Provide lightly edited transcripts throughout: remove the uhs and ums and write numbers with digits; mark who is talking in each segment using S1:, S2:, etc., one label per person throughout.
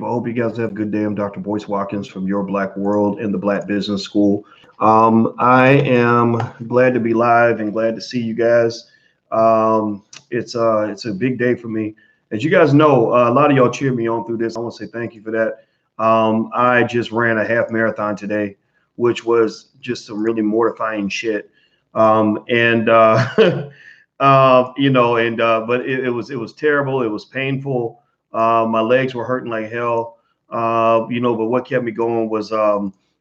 S1: people? I hope you guys have a good day. I'm Dr. Boyce Watkins from Your Black World and the Black Business School. I am glad to be live and glad to see you guys. It's a big day for me. As you guys know, a lot of y'all cheered me on through this. I want to say thank you for that. I just ran a half marathon today, which was just some really mortifying shit. And but it was terrible. It was painful. My legs were hurting like hell. But what kept me going was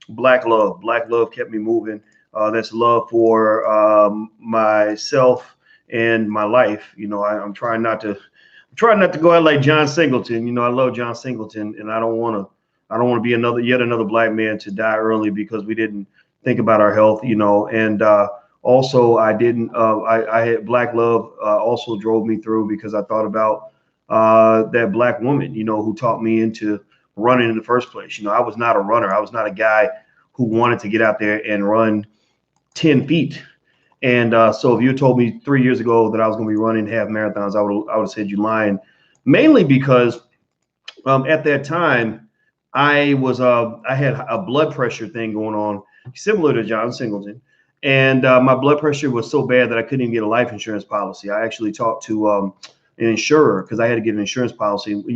S1: black love. Black love kept me moving. That's love for myself and my life. I'm trying not to go out like John Singleton. I love John Singleton, and I don't want to be yet another black man to die early because we didn't think about our health. And also I didn't. I had black love also drove me through because I thought about that black woman, who taught me into running in the first place. I was not a runner. I was not a guy who wanted to get out there and run 10 feet. And so if you told me 3 years ago that I was going to be running half marathons, I would have said you lying, mainly because at that time I had a blood pressure thing going on similar to John Singleton. And my blood pressure was so bad that I couldn't even get a life insurance policy. I actually talked to an insurer because I had to get an insurance policy. When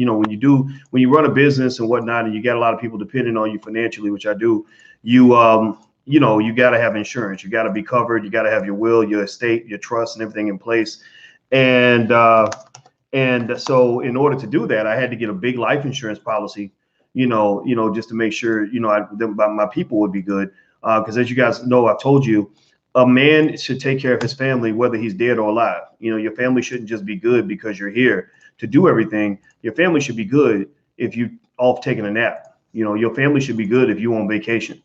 S1: you run a business and whatnot, and you got a lot of people depending on you financially, which I do, you got to have insurance. You got to be covered. You got to have your will, your estate, your trust, and everything in place. And so in order to do that, I had to get a big life insurance policy, just to make sure, my people would be good. Because as you guys know, I've told you, a man should take care of his family, whether he's dead or alive. Your family shouldn't just be good because you're here to do everything. Your family should be good if you off taking a nap. Your family should be good if you on vacation.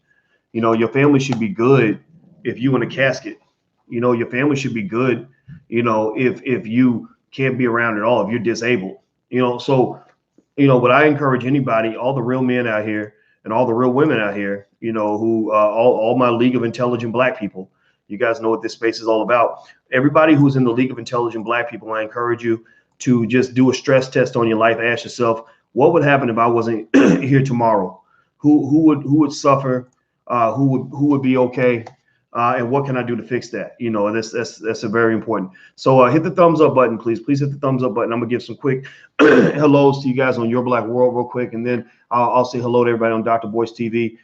S1: Your family should be good if you in a casket. Your family should be good, if you can't be around at all, if you're disabled. What I encourage anybody, all the real men out here and all the real women out here, who all my League of Intelligent Black people, you guys know what this space is all about. Everybody who's in the League of Intelligent Black people, I encourage you to just do a stress test on your life. Ask yourself, what would happen if I wasn't here tomorrow? Who would suffer? Who would be okay? And what can I do to fix that? That's a very important. So hit the thumbs up button, please. Please hit the thumbs up button. I'm gonna give some quick hellos to you guys on Your Black World real quick, and then I'll say hello to everybody on Dr. Boyce TV.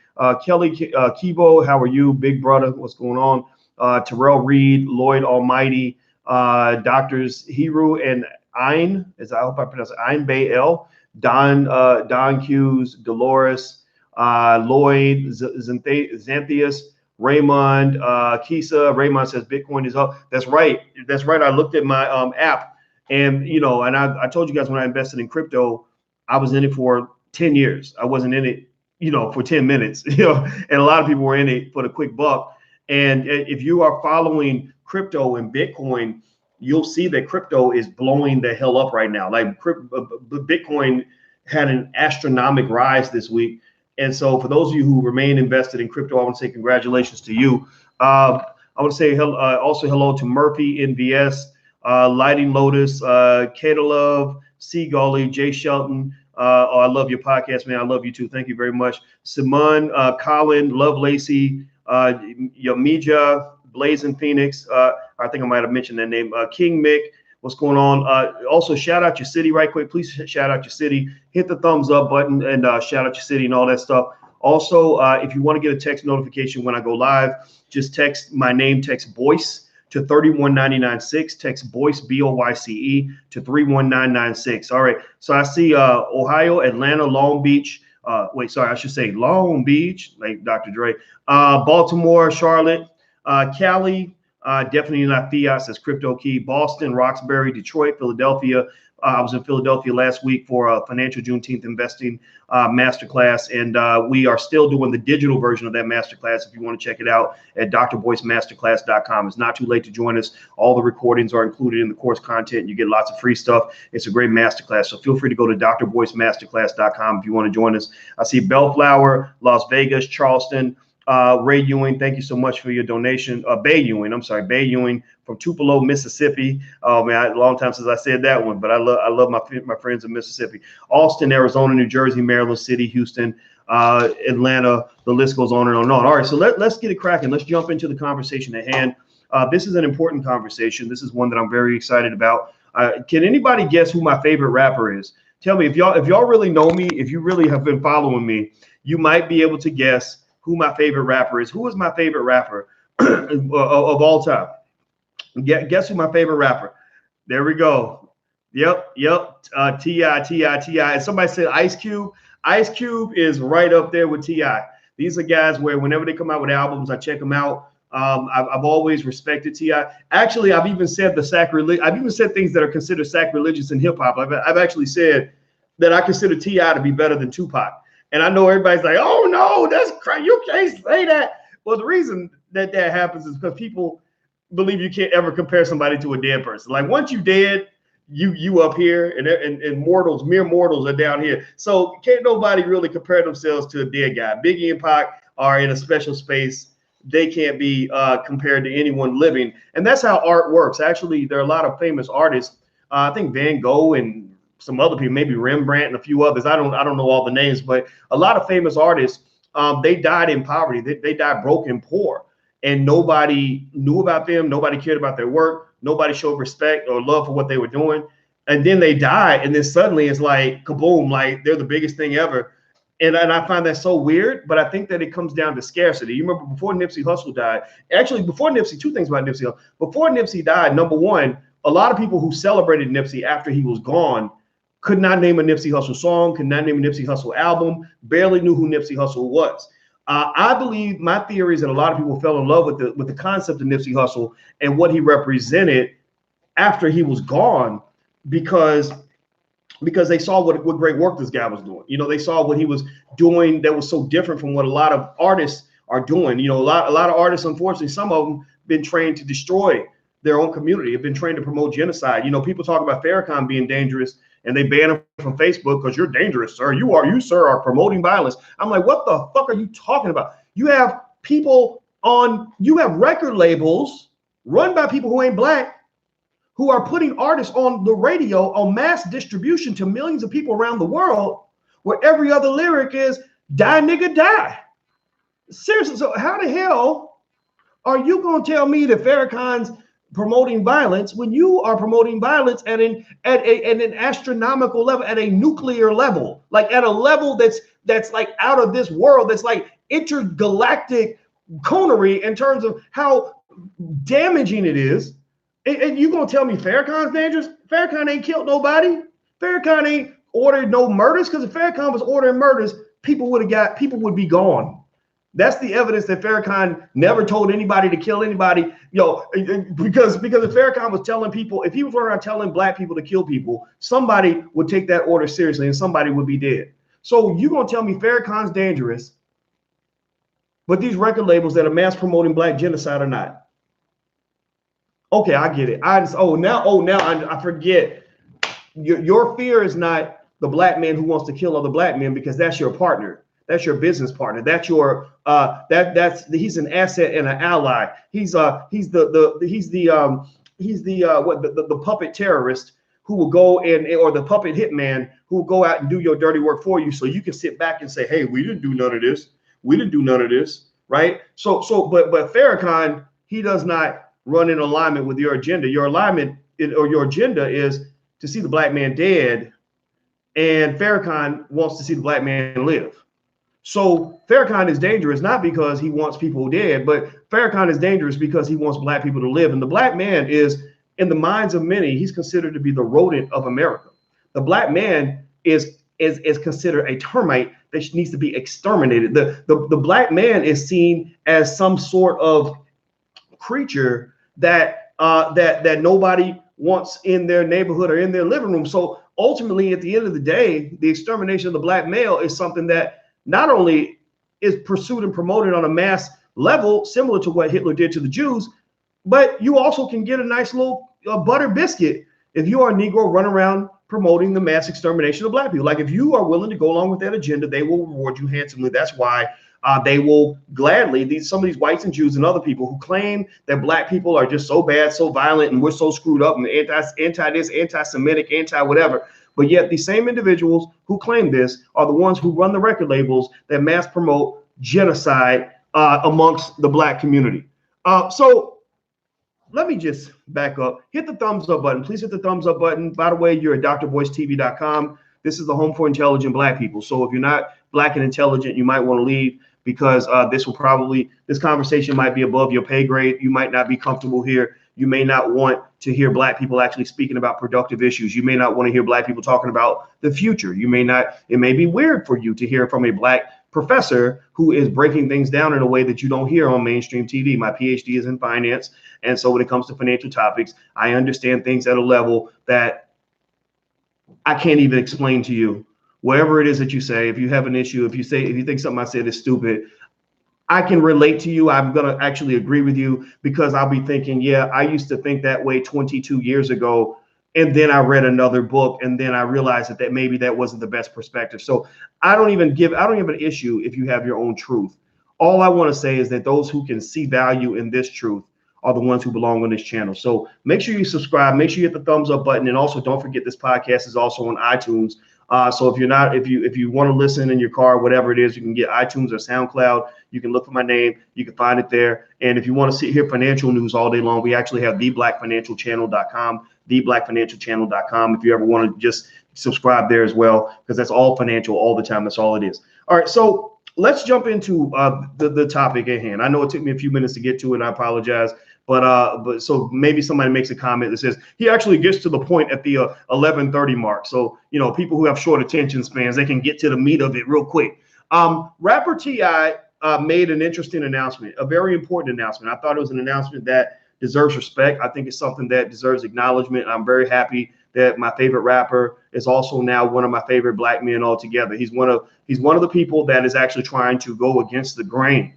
S1: Kelly Kibo, how are you? Big brother, what's going on? Terrell Reed, Lloyd Almighty, Doctors Hero and I hope I pronounce it, Ein Bay L, Don Hughes, Dolores, Lloyd, Xanthius, Raymond, Kisa. Raymond says Bitcoin is up. That's right. I looked at my app, and and I told you guys when I invested in crypto, I was in it for 10 years. I wasn't in it, for 10 minutes, and a lot of people were in it for the quick buck. And if you are following crypto and Bitcoin, you'll see that crypto is blowing the hell up right now. Like Bitcoin had an astronomical rise this week. And so for those of you who remain invested in crypto, I want to say congratulations to you. I want to say also hello to Murphy NVS, Lighting Lotus, Katalove, C. Gully, Jay Shelton. I love your podcast, man. I love you too. Thank you very much. Simon, Colin, Love Lacey, Yamija, Blazing Phoenix. I think I might have mentioned that name. King Mick, what's going on? Also, shout out your city right quick. Please shout out your city. Hit the thumbs up button and shout out your city and all that stuff. Also, if you want to get a text notification when I go live, just text my name, text Boyce to 31996. Text Boyce, Boyce, to 31996. All right. So I see Ohio, Atlanta, Long Beach. I should say Long Beach, like Dr. Dre. Baltimore, Charlotte, Cali, definitely not fiat, says Crypto Key. Boston, Roxbury, Detroit, Philadelphia. I was in Philadelphia last week for a financial Juneteenth investing masterclass, and we are still doing the digital version of that masterclass. If you want to check it out at drboycemasterclass.com. It's not too late to join us. All the recordings are included in the course content. You get lots of free stuff. It's a great masterclass, so feel free to go to drboycemasterclass.com if you want to join us. I see Bellflower, Las Vegas, Charleston, Ray Ewing, thank you so much for your donation. Bay Ewing, I'm sorry, Bay Ewing from Tupelo, Mississippi. Oh man, a long time since I said that one, but I love my friends in Mississippi. Austin, Arizona, New Jersey, Maryland City, Houston, Atlanta. The list goes on and on and on. All right, so let's get it cracking. Let's jump into the conversation at hand. This is an important conversation. This is one that I'm very excited about. Can anybody guess who my favorite rapper is? Tell me if y'all really know me, if you really have been following me, you might be able to guess who my favorite rapper is. Who is my favorite rapper of all time? Guess who my favorite rapper? There we go. Yep. T.I. And somebody said Ice Cube. Ice Cube is right up there with T.I. These are guys where whenever they come out with albums, I check them out. I've always respected T.I. Actually, I've even said I've even said things that are considered sacrilegious in hip hop. I've actually said that I consider T.I. to be better than Tupac. And I know everybody's like, oh no, that's crazy. You can't say that. Well, the reason that happens is because people believe you can't ever compare somebody to a dead person. Like once you dead, you up here and mortals, mere mortals are down here. So can't nobody really compare themselves to a dead guy. Biggie and Pac are in a special space. They can't be compared to anyone living. And that's how art works. Actually, there are a lot of famous artists. I think Van Gogh and some other people, maybe Rembrandt and a few others. I don't know all the names, but a lot of famous artists, they died in poverty. They died broke and poor, and nobody knew about them. Nobody cared about their work. Nobody showed respect or love for what they were doing. And then they die, and then suddenly it's like kaboom, like they're the biggest thing ever. And I find that so weird, but I think that it comes down to scarcity. You remember before Nipsey Hussle died, actually before Nipsey, two things about Nipsey Hussle. Before Nipsey died, number one, a lot of people who celebrated Nipsey after he was gone could not name a Nipsey Hussle song, could not name a Nipsey Hussle album, barely knew who Nipsey Hussle was. I believe my theory is that a lot of people fell in love with the concept of Nipsey Hussle and what he represented after he was gone because they saw what great work this guy was doing. You know, they saw what he was doing that was so different from what a lot of artists are doing. You know, a lot of artists, unfortunately, some of them been trained to destroy their own community, have been trained to promote genocide. You know, people talk about Farrakhan being dangerous and they ban him from Facebook because you're dangerous, sir. You, sir, are promoting violence. I'm like, what the fuck are you talking about? You have you have record labels run by people who ain't black, who are putting artists on the radio on mass distribution to millions of people around the world, where every other lyric is die nigga die. Seriously, so how the hell are you going to tell me that Farrakhan's promoting violence when you are promoting violence at an astronomical level, at a nuclear level, like at a level that's like out of this world, that's like intergalactic conery in terms of how damaging it is. And you gonna tell me Farrakhan's dangerous? Farrakhan ain't killed nobody. Farrakhan ain't ordered no murders, because if Farrakhan was ordering murders, people would be gone. That's the evidence that Farrakhan never told anybody to kill anybody. Because if Farrakhan was telling people, if he was around telling black people to kill people, somebody would take that order seriously and somebody would be dead. So you gonna tell me Farrakhan's dangerous, but these record labels that are mass promoting black genocide are not? Okay, I get it. I forget. Your fear is not the black man who wants to kill other black men, because that's your partner. That's your business partner. That's your he's an asset and an ally. He's the puppet terrorist who will go or the puppet hitman who will go out and do your dirty work for you, so you can sit back and say, hey, we didn't do none of this. We didn't do none of this, right? But Farrakhan, he does not run in alignment with your agenda. Your alignment or your agenda is to see the black man dead, and Farrakhan wants to see the black man live. So Farrakhan is dangerous not because he wants people dead, but Farrakhan is dangerous because he wants black people to live. And the black man is, in the minds of many, he's considered to be the rodent of America. The black man is considered a termite that needs to be exterminated. The black man is seen as some sort of creature that nobody wants in their neighborhood or in their living room. So ultimately, at the end of the day, the extermination of the black male is something that not only is pursued and promoted on a mass level, similar to what Hitler did to the Jews, but you also can get a nice little butter biscuit if you are a Negro running around promoting the mass extermination of black people. Like, if you are willing to go along with that agenda, they will reward you handsomely. That's why They will gladly, some of these whites and Jews and other people who claim that black people are just so bad, so violent, and we're so screwed up and anti this, anti-Semitic, anti whatever. But yet these same individuals who claim this are the ones who run the record labels that mass promote genocide amongst the black community. So let me just back up. Hit the thumbs up button. Please hit the thumbs up button. By the way, you're at drboycetv.com. This is the home for intelligent black people. So if you're not black and intelligent, you might want to leave, because this conversation might be above your pay grade. You might not be comfortable here. You may not want to hear black people actually speaking about productive issues. You may not want to hear black people talking about the future. It may be weird for you to hear from a black professor who is breaking things down in a way that you don't hear on mainstream TV. My PhD is in finance. And so when it comes to financial topics, I understand things at a level that I can't even explain to you. Whatever it is that you say, if you have an issue, if you think something I said is stupid, I can relate to you. I'm going to actually agree with you, because I'll be thinking, yeah, I used to think that way 22 years ago. And then I read another book, and then I realized that maybe that wasn't the best perspective. So I don't have an issue if you have your own truth. All I want to say is that those who can see value in this truth are the ones who belong on this channel. So make sure you subscribe, make sure you hit the thumbs up button. And also don't forget, this podcast is also on iTunes. So if you want to listen in your car, whatever it is, you can get iTunes or SoundCloud. You can look for my name. You can find it there. And if you want to hear financial news all day long, we actually have theblackfinancialchannel.com, theblackfinancialchannel.com. If you ever want to just subscribe there as well, because that's all financial all the time. That's all it is. All right. So let's jump into the topic at hand. I know it took me a few minutes to get to it. I apologize. But so maybe somebody makes a comment that says he actually gets to the point at the 11:30 mark. So, people who have short attention spans, they can get to the meat of it real quick. Rapper T.I. Made an interesting announcement, a very important announcement. I thought it was an announcement that deserves respect. I think it's something that deserves acknowledgement. I'm very happy that my favorite rapper is also now one of my favorite black men altogether. He's one of the people that is actually trying to go against the grain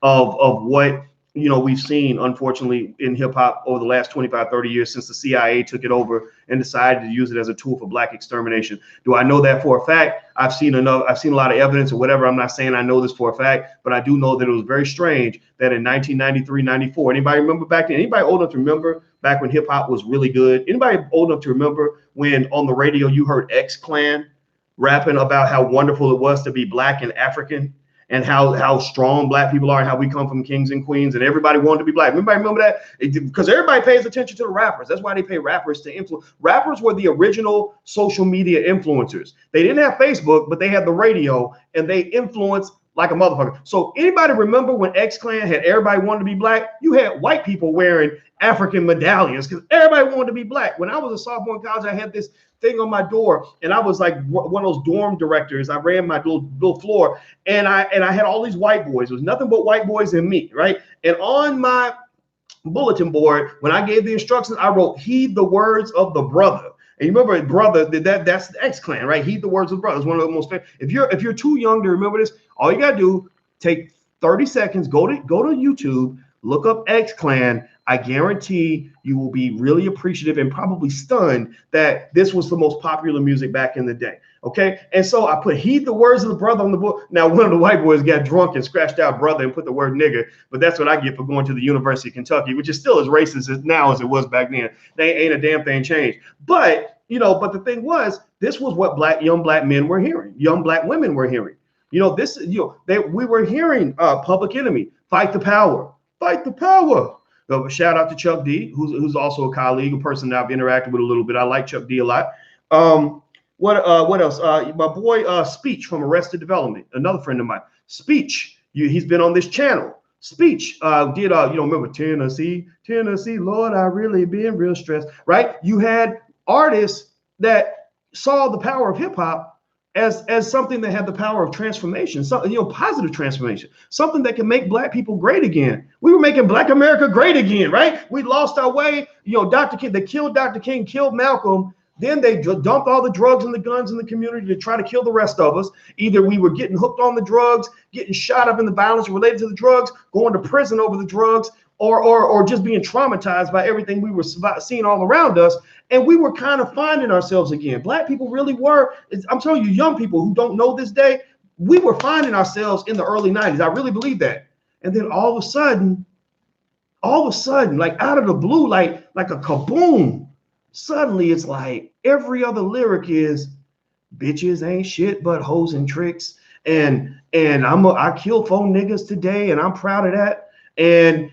S1: of what we've seen, unfortunately, in hip hop over the last 25, 30 years, since the CIA took it over and decided to use it as a tool for black extermination. Do I know that for a fact? I've seen a lot of evidence or whatever. I'm not saying I know this for a fact, but I do know that it was very strange that in 1993, 94, anybody remember back then? Anybody old enough to remember back when hip hop was really good? Anybody old enough to remember when on the radio you heard X-Clan rapping about how wonderful it was to be black and African? And how strong black people are, and how we come from kings and queens, and everybody wanted to be black. Everybody remember that? Because everybody pays attention to the rappers. That's why they pay rappers to influence. Rappers were the original social media influencers. They didn't have Facebook, but they had the radio, and they influenced like a motherfucker. So anybody remember when X-Clan had everybody wanted to be black? You had white people wearing African medallions because everybody wanted to be black. When I was a sophomore in college, I had this thing on my door, and I was like one of those dorm directors. I ran my little floor, and I had all these white boys. It was nothing but white boys and me, right? And on my bulletin board, when I gave the instructions, I wrote, "Heed the words of the brother." And you remember, brother, that's the X-Clan, right? Heed the words of the brother. It's one of the most famous. If you're too young to remember this, all you gotta do, take 30 seconds, go to YouTube, look up X-Clan. I guarantee you will be really appreciative and probably stunned that this was the most popular music back in the day. Okay. And so I put "heed the words of the brother" on the book. Now, one of the white boys got drunk and scratched out "brother" and put the word "nigger," but that's what I get for going to the University of Kentucky, which is still as racist now as it was back then. They ain't a damn thing changed. But the thing was, this was what young black men were hearing, young black women were hearing. We were hearing Public Enemy, "Fight the Power, fight the power." So shout out to Chuck D, who's also a colleague, a person that I've interacted with a little bit. I like Chuck D a lot. What else? My boy Speech from Arrested Development, another friend of mine. Speech, he's been on this channel. Speech did remember Tennessee, Lord, I really been real stressed, right? You had artists that saw the power of hip hop as something that had the power of transformation, positive transformation, something that can make black people great again. We were making Black America great again, right? We lost our way. Dr. King, they killed Dr. King, killed Malcolm. Then they dumped all the drugs and the guns in the community to try to kill the rest of us. Either we were getting hooked on the drugs, getting shot up in the violence related to the drugs, going to prison over the drugs, or just being traumatized by everything we were seeing all around us. And we were kind of finding ourselves again. Black people really were. I'm telling you, young people who don't know this day, we were finding ourselves in the early 90s. I really believe that. And then all of a sudden, like out of the blue, like a kaboom, suddenly it's like every other lyric is bitches ain't shit but hoes and tricks. And I kill 4 niggas today, and I'm proud of that. And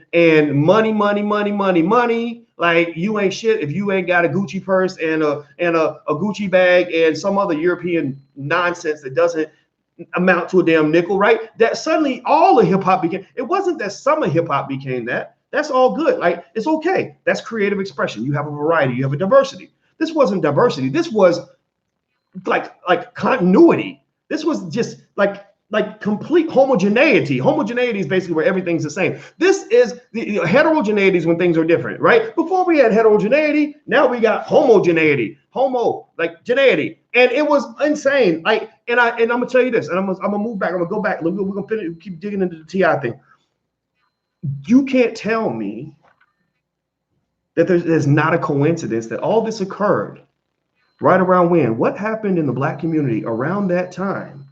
S1: money. Like, you ain't shit if you ain't got a Gucci purse and a Gucci bag and some other European nonsense that doesn't amount to a damn nickel, right? That suddenly all of hip hop became, it wasn't that some of hip hop became that. That's all good. Like, it's okay. That's creative expression. You have a variety, you have a diversity. This wasn't diversity. This was like continuity. This was just like complete homogeneity. Homogeneity is basically where everything's the same. This is the heterogeneity is when things are different, right? Before we had heterogeneity, now we got homogeneity, geneity, and it was insane. Like, and I'm gonna tell you this, and I'm gonna move back. I'm gonna go back. We're gonna finish, keep digging into the TI thing. You can't tell me that there's not a coincidence that all this occurred right around when? What happened in the Black community around that time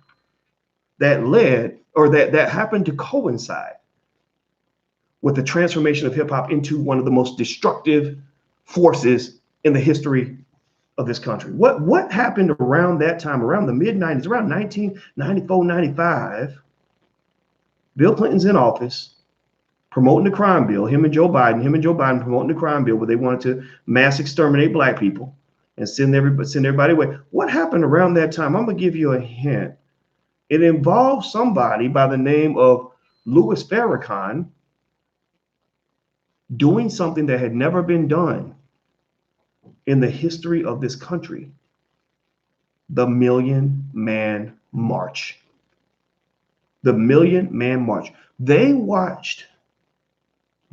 S1: that led, or that happened to coincide with the transformation of hip hop into one of the most destructive forces in the history of this country? What happened around that time, around the mid-90s, around 1994, 95? Bill Clinton's in office promoting the crime bill, him and Joe Biden promoting the crime bill where they wanted to mass exterminate Black people and send everybody away. What happened around that time? I'm gonna give you a hint. It involves somebody by the name of Louis Farrakhan doing something that had never been done in the history of this country: the Million Man March. The Million Man March. They watched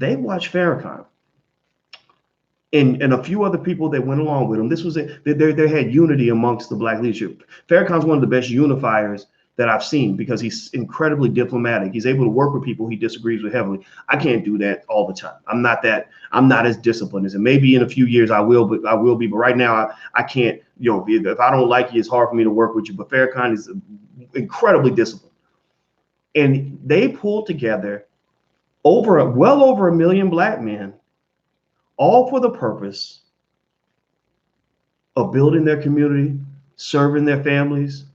S1: Farrakhan and a few other people that went along with him. This was they had unity amongst the Black leadership. Farrakhan's one of the best unifiers that I've seen because he's incredibly diplomatic. He's able to work with people he disagrees with heavily. I can't do that all the time. I'm not as disciplined as him. Maybe in a few years I will be, but right now I can't, if I don't like you, it's hard for me to work with you. But Farrakhan is incredibly disciplined. And they pulled together well over 1 million Black men, all for the purpose of building their community, serving their families,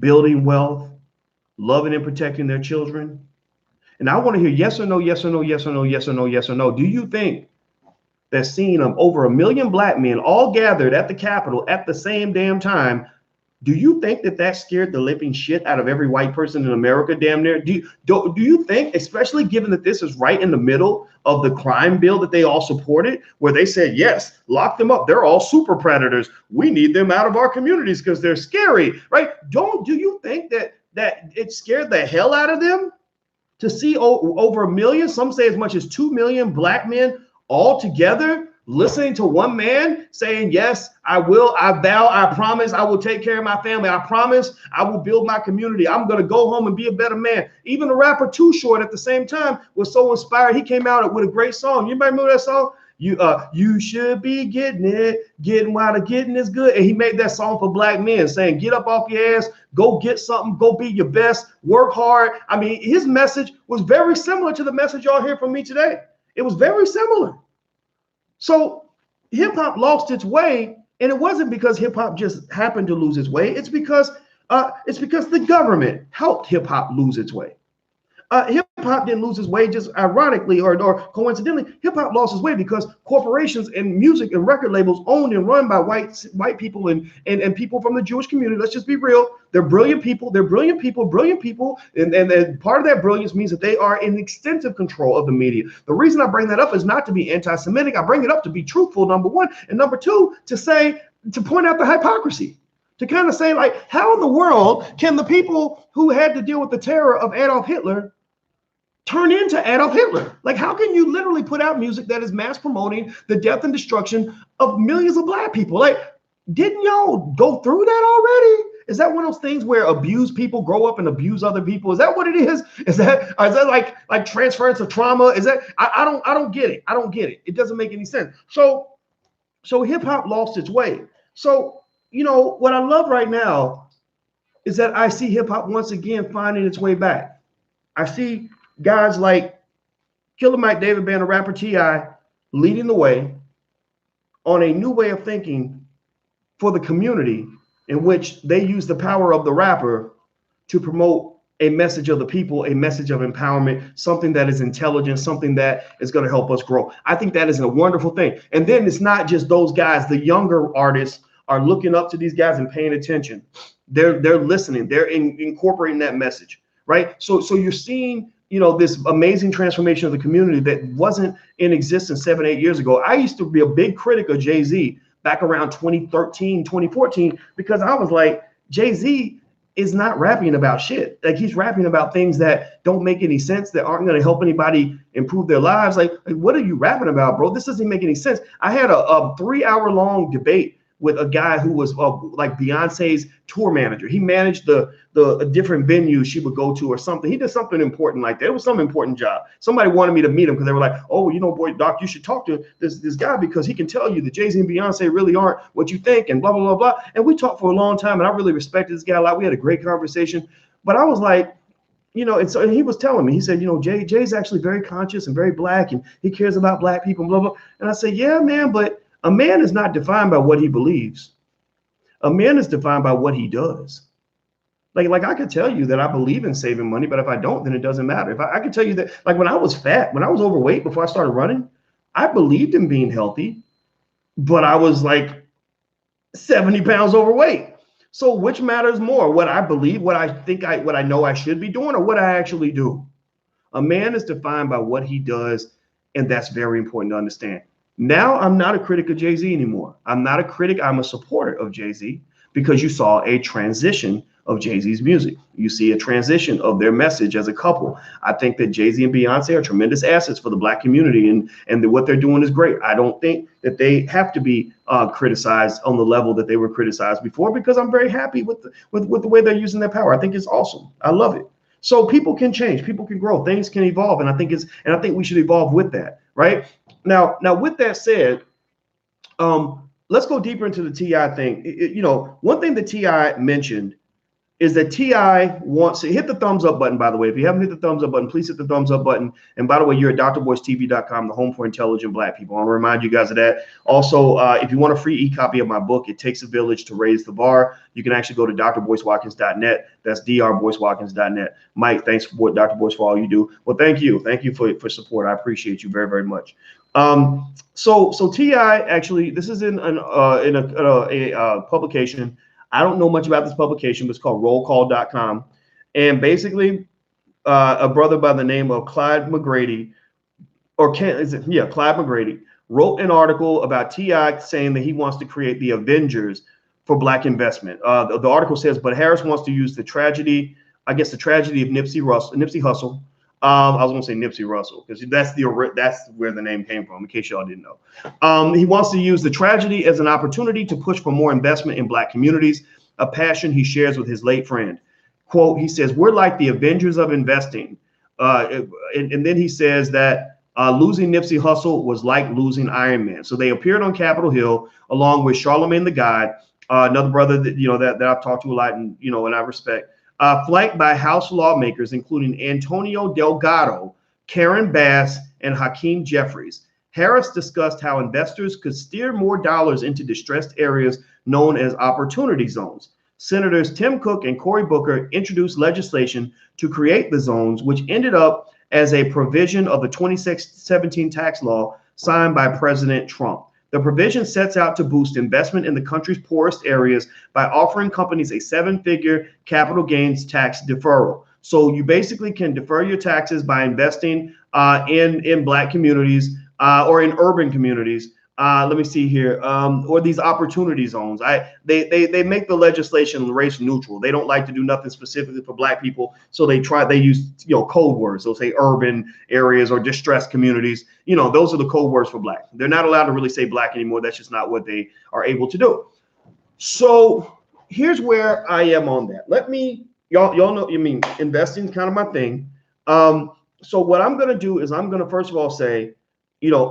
S1: building wealth, loving and protecting their children. And I want to hear yes or no, yes or no, yes or no, yes or no, yes or no. Do you think that seeing over 1 million Black men all gathered at the Capitol at the same damn time, do you think that scared the living shit out of every white person in America damn near? Do you think, especially given that this is right in the middle of the crime bill that they all supported, where they said, yes, lock them up. They're all super predators. We need them out of our communities because they're scary, right? Do you think that it scared the hell out of them to see over 1 million, some say as much as 2 million Black men all together listening to one man saying, yes, I will, I vow, I promise, I will take care of my family. I promise I will build my community. I'm going to go home and be a better man. Even the rapper Too Short at the same time was so inspired. He came out with a great song. You remember that song? You should be getting while the getting is good. And he made that song for Black men saying, get up off your ass, go get something, go be your best, work hard. I mean, his message was very similar to the message y'all hear from me today. It was very similar. So hip hop lost its way, and it wasn't because hip hop just happened to lose its way. It's because the government helped hip hop lose its way. Hip hop didn't lose its way just ironically or coincidentally. Hip hop lost its way because corporations and music and record labels owned and run by white people and people from the Jewish community. Let's just be real. They're brilliant people. And part of that brilliance means that they are in extensive control of the media. The reason I bring that up is not to be anti-Semitic. I bring it up to be truthful, number one. And number two, to point out the hypocrisy. To kind of say, like, how in the world can the people who had to deal with the terror of Adolf Hitler turn into Adolf Hitler? Like, how can you literally put out music that is mass promoting the death and destruction of millions of Black people? Like, didn't y'all go through that already? Is that one of those things where abused people grow up and abuse other people? Is that what it is? Is that like transference of trauma? Is that I don't get it. I don't get it. It doesn't make any sense. So hip hop lost its way. So, what I love right now is that I see hip hop once again finding its way back. I see guys like Killer Mike, David Banner, rapper T.I. leading the way on a new way of thinking for the community, in which they use the power of the rapper to promote a message of the people, a message of empowerment, something that is intelligent, something that is going to help us grow. I think that is a wonderful thing. And then it's not just those guys. The younger artists are looking up to these guys and paying attention. They're listening. They're incorporating that message, right? So you're seeing, you know, this amazing transformation of the community that wasn't in existence 7-8 years ago. I used to be a big critic of Jay-Z back around 2013, 2014, because I was like, Jay-Z is not rapping about shit. Like, he's rapping about things that don't make any sense, that aren't going to help anybody improve their lives. Like, what are you rapping about, bro? This doesn't make any sense. I had a 3-hour-long debate with a guy who was like Beyonce's tour manager. He managed the different venues she would go to or something. He did something important like that. It was some important job. Somebody wanted me to meet him because they were like, oh, you know, boy, Doc, you should talk to this guy because he can tell you that Jay-Z and Beyonce really aren't what you think, and blah, blah, blah, blah. And we talked for a long time, and I really respected this guy a lot. We had a great conversation. But I was like, you know, and he was telling me, he said, you know, Jay's actually very conscious and very black, and he cares about black people, blah, blah. And I said, yeah, man, but a man is not defined by what he believes. A man is defined by what he does. Like I could tell you that I believe in saving money, but if I don't, then it doesn't matter. If I could tell you that, like, when I was fat, when I was overweight before I started running, I believed in being healthy, but I was like 70 pounds overweight. So which matters more? What I believe, what I think, what I know I should be doing, or what I actually do? A man is defined by what he does, and that's very important to understand. Now I'm not a critic of Jay-Z anymore. I'm not a critic. I'm a supporter of Jay-Z, because you saw a transition of Jay-Z's music. You see a transition of their message as a couple. I think that Jay-Z and Beyonce are tremendous assets for the black community, and what they're doing is great. I don't think that they have to be criticized on the level that they were criticized before, because I'm very happy with the way they're using their power. I think it's awesome. I love it. So people can change, people can grow, things can evolve, and I think we should evolve with that, right? Now, with that said, let's go deeper into the T.I. thing. You know, one thing that T.I. mentioned is that T.I. wants to hit the thumbs up button. By the way, if you haven't hit the thumbs up button, please hit the thumbs up button. And by the way, you're at drboycetv.com, the home for intelligent black people. I want to remind you guys of that. Also, if you want a free e-copy of my book, It Takes a Village to Raise the Bar, you can actually go to drboycewatkins.net. That's drboycewatkins.net. Mike, thanks for Dr. Boyce for all you do. Well, thank you for support. I appreciate you very, very much. So T.I. actually, this is in a publication. I don't know much about this publication, but it's called rollcall.com. And basically, a brother by the name of Clyde McGrady, Clyde McGrady, wrote an article about T.I. saying that he wants to create the Avengers for black investment. The article says, but Harris wants to use the tragedy of Nipsey Hussle. I was going to say Nipsey Russell, because that's where the name came from, in case y'all didn't know. He wants to use the tragedy as an opportunity to push for more investment in black communities, a passion he shares with his late friend. Quote, he says, we're like the Avengers of investing. And then he says that losing Nipsey Hussle was like losing Ironman. So they appeared on Capitol Hill along with Charlamagne the God, another brother that I've talked to a lot and I respect. Flanked by House lawmakers, including Antonio Delgado, Karen Bass, and Hakeem Jeffries. Harris discussed how investors could steer more dollars into distressed areas known as opportunity zones. Senators Tim Cook and Cory Booker introduced legislation to create the zones, which ended up as a provision of the 2017 tax law signed by President Trump. The provision sets out to boost investment in the country's poorest areas by offering companies a 7-figure capital gains tax deferral. So you basically can defer your taxes by investing in black communities or in urban communities. Let me see here, or these opportunity zones. They make the legislation race neutral. They don't like to do nothing specifically for black people, so they use code words. They'll say urban areas or distressed communities. Those are the code words for black. They're not allowed to really say black anymore. That's just not what they are able to do. So here's where I am on that. Y'all know, investing is kind of my thing. So what I'm gonna do is I'm gonna first of all say,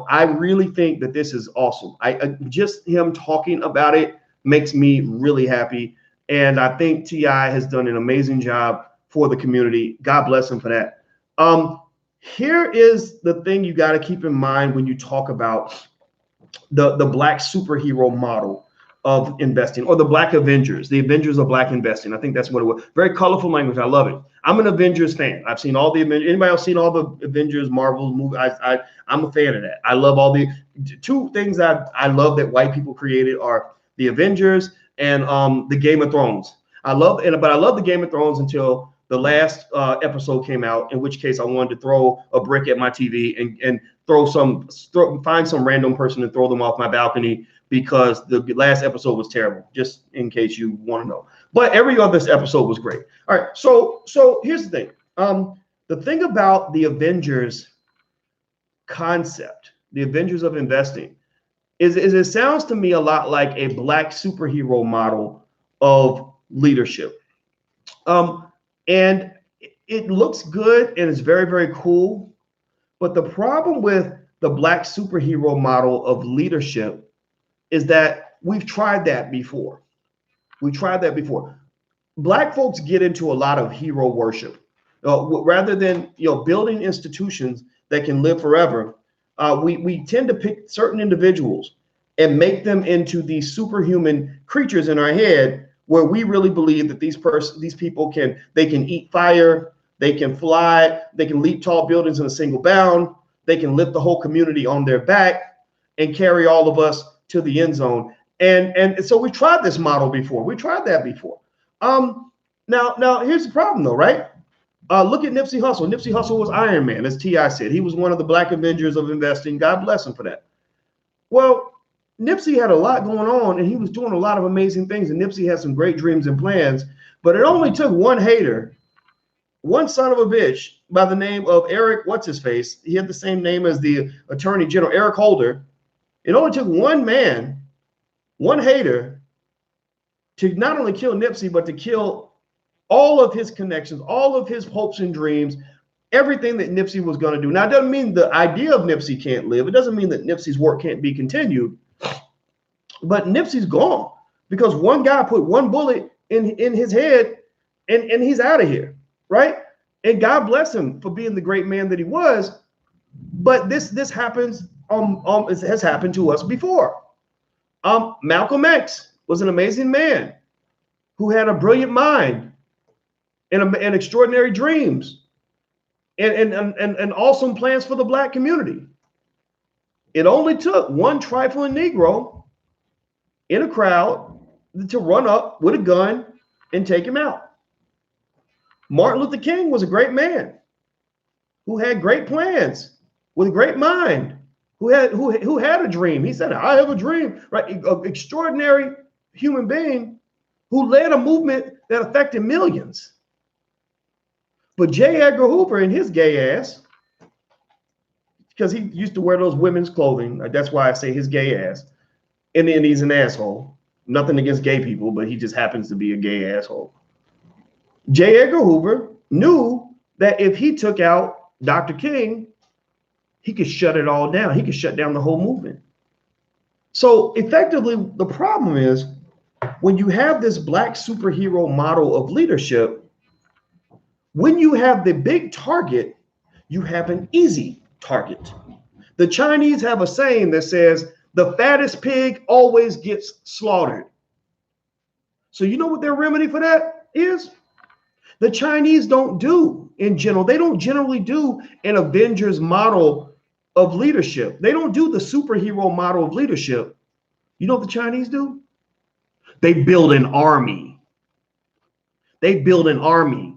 S1: I really think that this is awesome. Just him talking about it makes me really happy. And I think T.I. has done an amazing job for the community. God bless him for that. Here is the thing you got to keep in mind when you talk about the black superhero model of investing, or the Black Avengers, the Avengers of Black Investing. I think that's what it was. Very colorful language. I love it. I'm an Avengers fan. I've seen all the Avengers. Anybody else seen all the Avengers Marvel movies? I'm a fan of that. I love all the two things I love that white people created are the Avengers and the Game of Thrones. But I love the Game of Thrones until the last episode came out, in which case I wanted to throw a brick at my TV and find some random person and throw them off my balcony, because the last episode was terrible, just in case you want to know. But every other episode was great. All right, so here's the thing. The thing about the Avengers concept, the Avengers of investing, is it sounds to me a lot like a black superhero model of leadership. And it looks good and it's very, very cool. But the problem with the black superhero model of leadership is that we've tried that before. Black folks get into a lot of hero worship. Rather than building institutions that can live forever, we tend to pick certain individuals and make them into these superhuman creatures in our head, where we really believe that these people can eat fire, they can fly, they can leap tall buildings in a single bound, they can lift the whole community on their back and carry all of us to the end zone. And so we tried this model before. We tried that before. Now here's the problem though, right? Look at Nipsey Hussle. Nipsey Hussle was Ironman, as T.I. said. He was one of the Black Avengers of investing. God bless him for that. Well, Nipsey had a lot going on, and he was doing a lot of amazing things. And Nipsey had some great dreams and plans, but it only took one hater, one son of a bitch by the name of Eric, what's his face? He had the same name as the Attorney General, Eric Holder. It only took one man, one hater, to not only kill Nipsey, but to kill all of his connections, all of his hopes and dreams, everything that Nipsey was going to do. Now, it doesn't mean the idea of Nipsey can't live. It doesn't mean that Nipsey's work can't be continued. But Nipsey's gone because one guy put one bullet in his head, and he's out of here, right? And God bless him for being the great man that he was. But this happens. It has happened to us before. Malcolm X was an amazing man who had a brilliant mind and extraordinary dreams and awesome plans for the black community. It only took one trifling Negro in a crowd to run up with a gun and take him out. Martin Luther King was a great man who had great plans with a great mind, who had a dream. He said, I have a dream, right? An extraordinary human being who led a movement that affected millions. But J. Edgar Hoover and his gay ass, because he used to wear those women's clothing, that's why I say his gay ass, and then he's an asshole. Nothing against gay people, but he just happens to be a gay asshole. J. Edgar Hoover knew that if he took out Dr. King, he could shut it all down. He could shut down the whole movement. So effectively, the problem is when you have this black superhero model of leadership, when you have the big target, you have an easy target. The Chinese have a saying that says, the fattest pig always gets slaughtered. So you know what their remedy for that is? The Chinese don't do, in general, they don't generally do an Avengers model of leadership. They don't do the superhero model of leadership. You know what the Chinese do? They build an army. They build an army.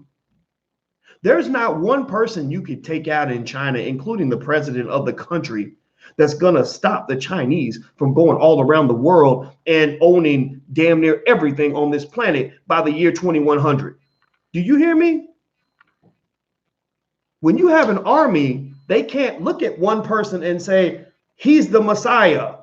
S1: There's not one person you could take out in China, including the president of the country, that's going to stop the Chinese from going all around the world and owning damn near everything on this planet by the year 2100. Do you hear me? When you have an army, they can't look at one person and say, he's the Messiah.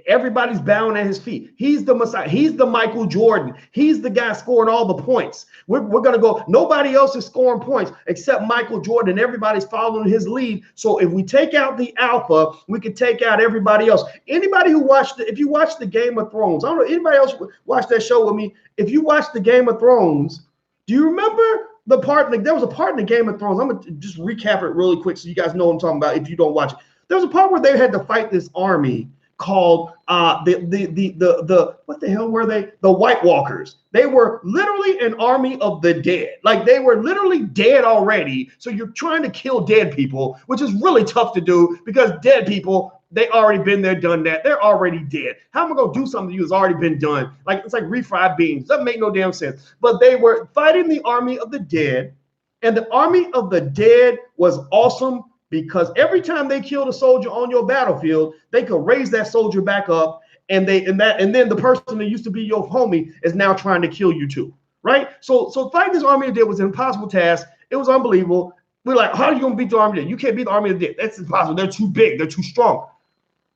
S2: Everybody's bowing at his feet. He's the Messiah. He's the Michael Jordan. He's the guy scoring all the points. We're going to go. Nobody else is scoring points except Michael Jordan. Everybody's following his lead. So if we take out the alpha, we can take out everybody else. Anybody who watched, if you watched the Game of Thrones, I don't know, anybody else watched that show with me? If you watched the Game of Thrones, do you remember the part? Like, there was a part in the Game of Thrones. I'm going to just recap it really quick so you guys know what I'm talking about if you don't watch it. There was a part where they had to fight this army called what the hell were they? The White Walkers. They were literally an army of the dead. Like, they were literally dead already. So you're trying to kill dead people, which is really tough to do because dead people, they already been there, done that. They're already dead. How am I gonna do something to you that's already been done? Like, it's like refried beans. Doesn't make no damn sense. But they were fighting the army of the dead, and the army of the dead was awesome, because every time they killed a soldier on your battlefield, they could raise that soldier back up, and then the person that used to be your homie is now trying to kill you too, right? So fighting this army of the dead was an impossible task. It was unbelievable. We're like, how are you gonna beat the army of the dead? You can't beat the army of the dead. That's impossible. They're too big. They're too strong.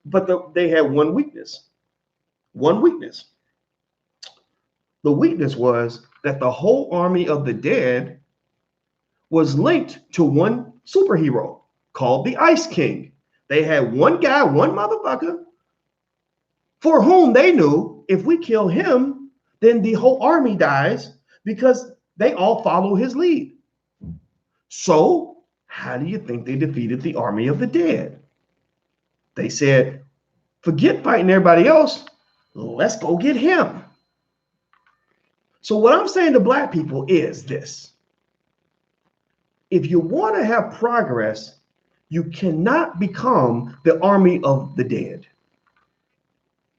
S2: But they had one weakness. One weakness. The weakness was that the whole army of the dead was linked to one superhero called the Ice King. They had one guy, one motherfucker, for whom they knew if we kill him, then the whole army dies, because they all follow his lead. So how do you think they defeated the army of the dead? They said, forget fighting everybody else. Let's go get him. So what I'm saying to black people is this. If you want to have progress, you cannot become the army of the dead.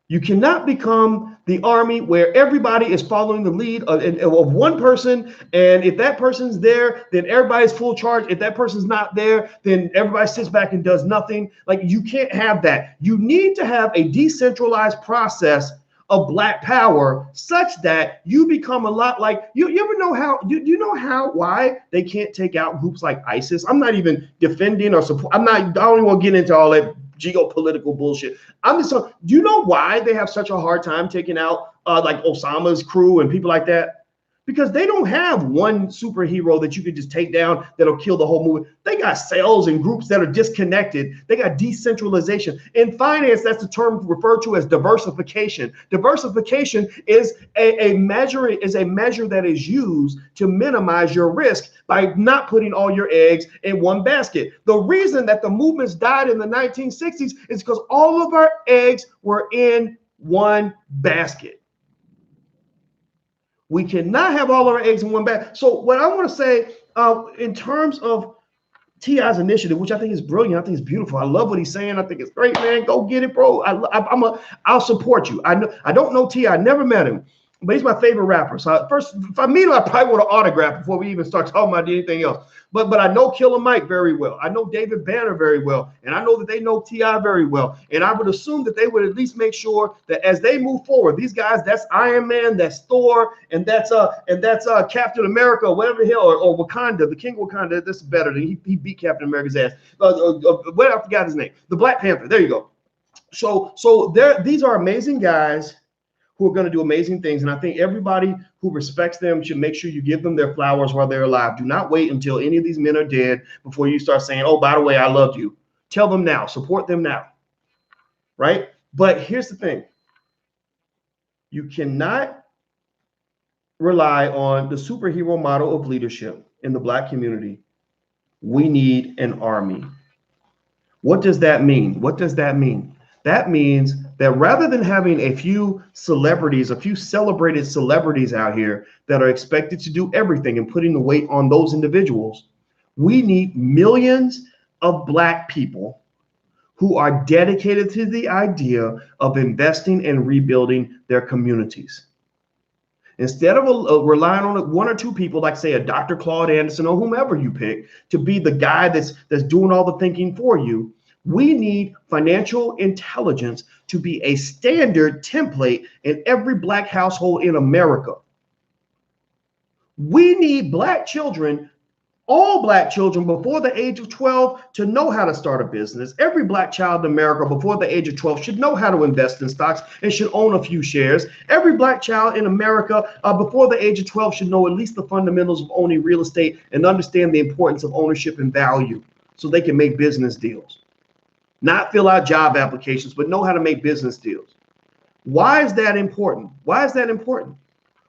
S2: You cannot become the army where everybody is following the lead of one person. And if that person's there, then everybody's full charge. If that person's not there, then everybody sits back and does nothing. Like, you can't have that. You need to have a decentralized process of black power, such that you become a lot like, you ever know how, you know why they can't take out groups like ISIS? I'm not even defending or support. I don't even want to get into all that geopolitical bullshit. I'm just saying, do you know why they have such a hard time taking out like Osama's crew and people like that? Because they don't have one superhero that you could just take down that'll kill the whole movement. They got cells and groups that are disconnected. They got decentralization. In finance, that's the term referred to as diversification. Diversification is a measure that is used to minimize your risk by not putting all your eggs in one basket. The reason that the movements died in the 1960s is because all of our eggs were in one basket. We cannot have all of our eggs in one basket. So what I want to say in terms of T.I.'s initiative, which I think is brilliant, I think it's beautiful. I love what he's saying. I think it's great, man. Go get it, bro. I'll support you. I don't know T.I. I never met him, but he's my favorite rapper. So first, if I meet him, I probably want an autograph before we even start talking about anything else. But I know Killer Mike very well. I know David Banner very well, and I know that they know T.I. very well. And I would assume that they would at least make sure that as they move forward, these guys, that's Ironman, that's Thor, and that's Captain America, whatever the hell, or Wakanda, the King of Wakanda. That's better than he beat Captain America's ass. What I forgot his name, the Black Panther. There you go. So these are amazing guys who are going to do amazing things. And I think everybody who respects them should make sure you give them their flowers while they're alive. Do not wait until any of these men are dead before you start saying, oh, by the way, I loved you. Tell them now, support them now, right? But here's the thing. You cannot rely on the superhero model of leadership in the Black community. We need an army. What does that mean? What does that mean? That means that rather than having a few celebrities, a few celebrated celebrities out here that are expected to do everything and putting the weight on those individuals, we need millions of Black people who are dedicated to the idea of investing and rebuilding their communities. Instead of relying on one or two people, like say a Dr. Claude Anderson or whomever you pick, to be the guy that's doing all the thinking for you, we need financial intelligence to be a standard template in every Black household in America. We need Black children all black children before the age of 12 to know how to start a business. Every black child in America before the age of 12 should know how to invest in stocks and should own a few shares. Every black child in America before the age of 12 should know at least the fundamentals of owning real estate and understand the importance of ownership and value so they can make business deals. Not fill out job applications, but know how to make business deals. Why is that important? Why is that important?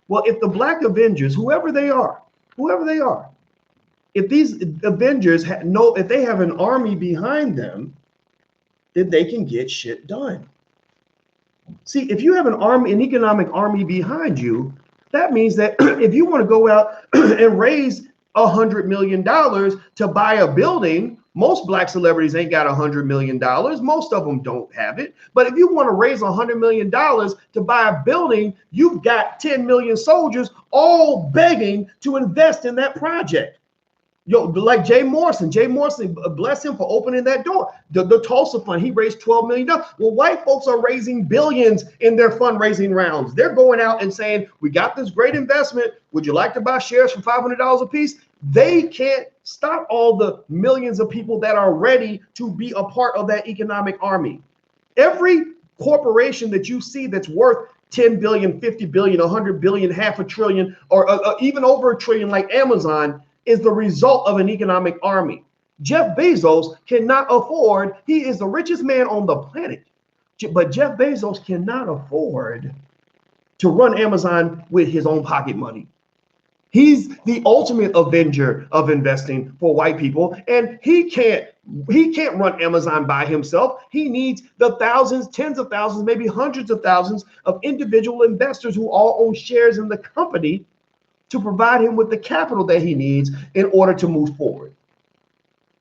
S2: Well, if the Black Avengers, whoever they are, if these Avengers if they have an army behind them, then they can get shit done. See, if you have an economic army behind you, that means that if you want to go out and raise $100 million to buy a building, most black celebrities ain't got $100 million. Most of them don't have it. But if you want to raise $100 million to buy a building, you've got 10 million soldiers all begging to invest in that project. Yo, like Jay Morrison, bless him for opening that door. The Tulsa Fund, he raised $12 million. Well, white folks are raising billions in their fundraising rounds. They're going out and saying, we got this great investment. Would you like to buy shares for $500 a piece? They can't stop all the millions of people that are ready to be a part of that economic army. Every corporation that you see that's worth 10 billion, 50 billion, 100 billion, half a trillion, or even over $1 trillion like Amazon is the result of an economic army. Jeff Bezos cannot afford, he is the richest man on the planet, but Jeff Bezos cannot afford to run Amazon with his own pocket money. He's the ultimate avenger of investing for white people, and he can't run Amazon by himself. He needs the thousands, tens of thousands, maybe hundreds of thousands of individual investors who all own shares in the company to provide him with the capital that he needs in order to move forward.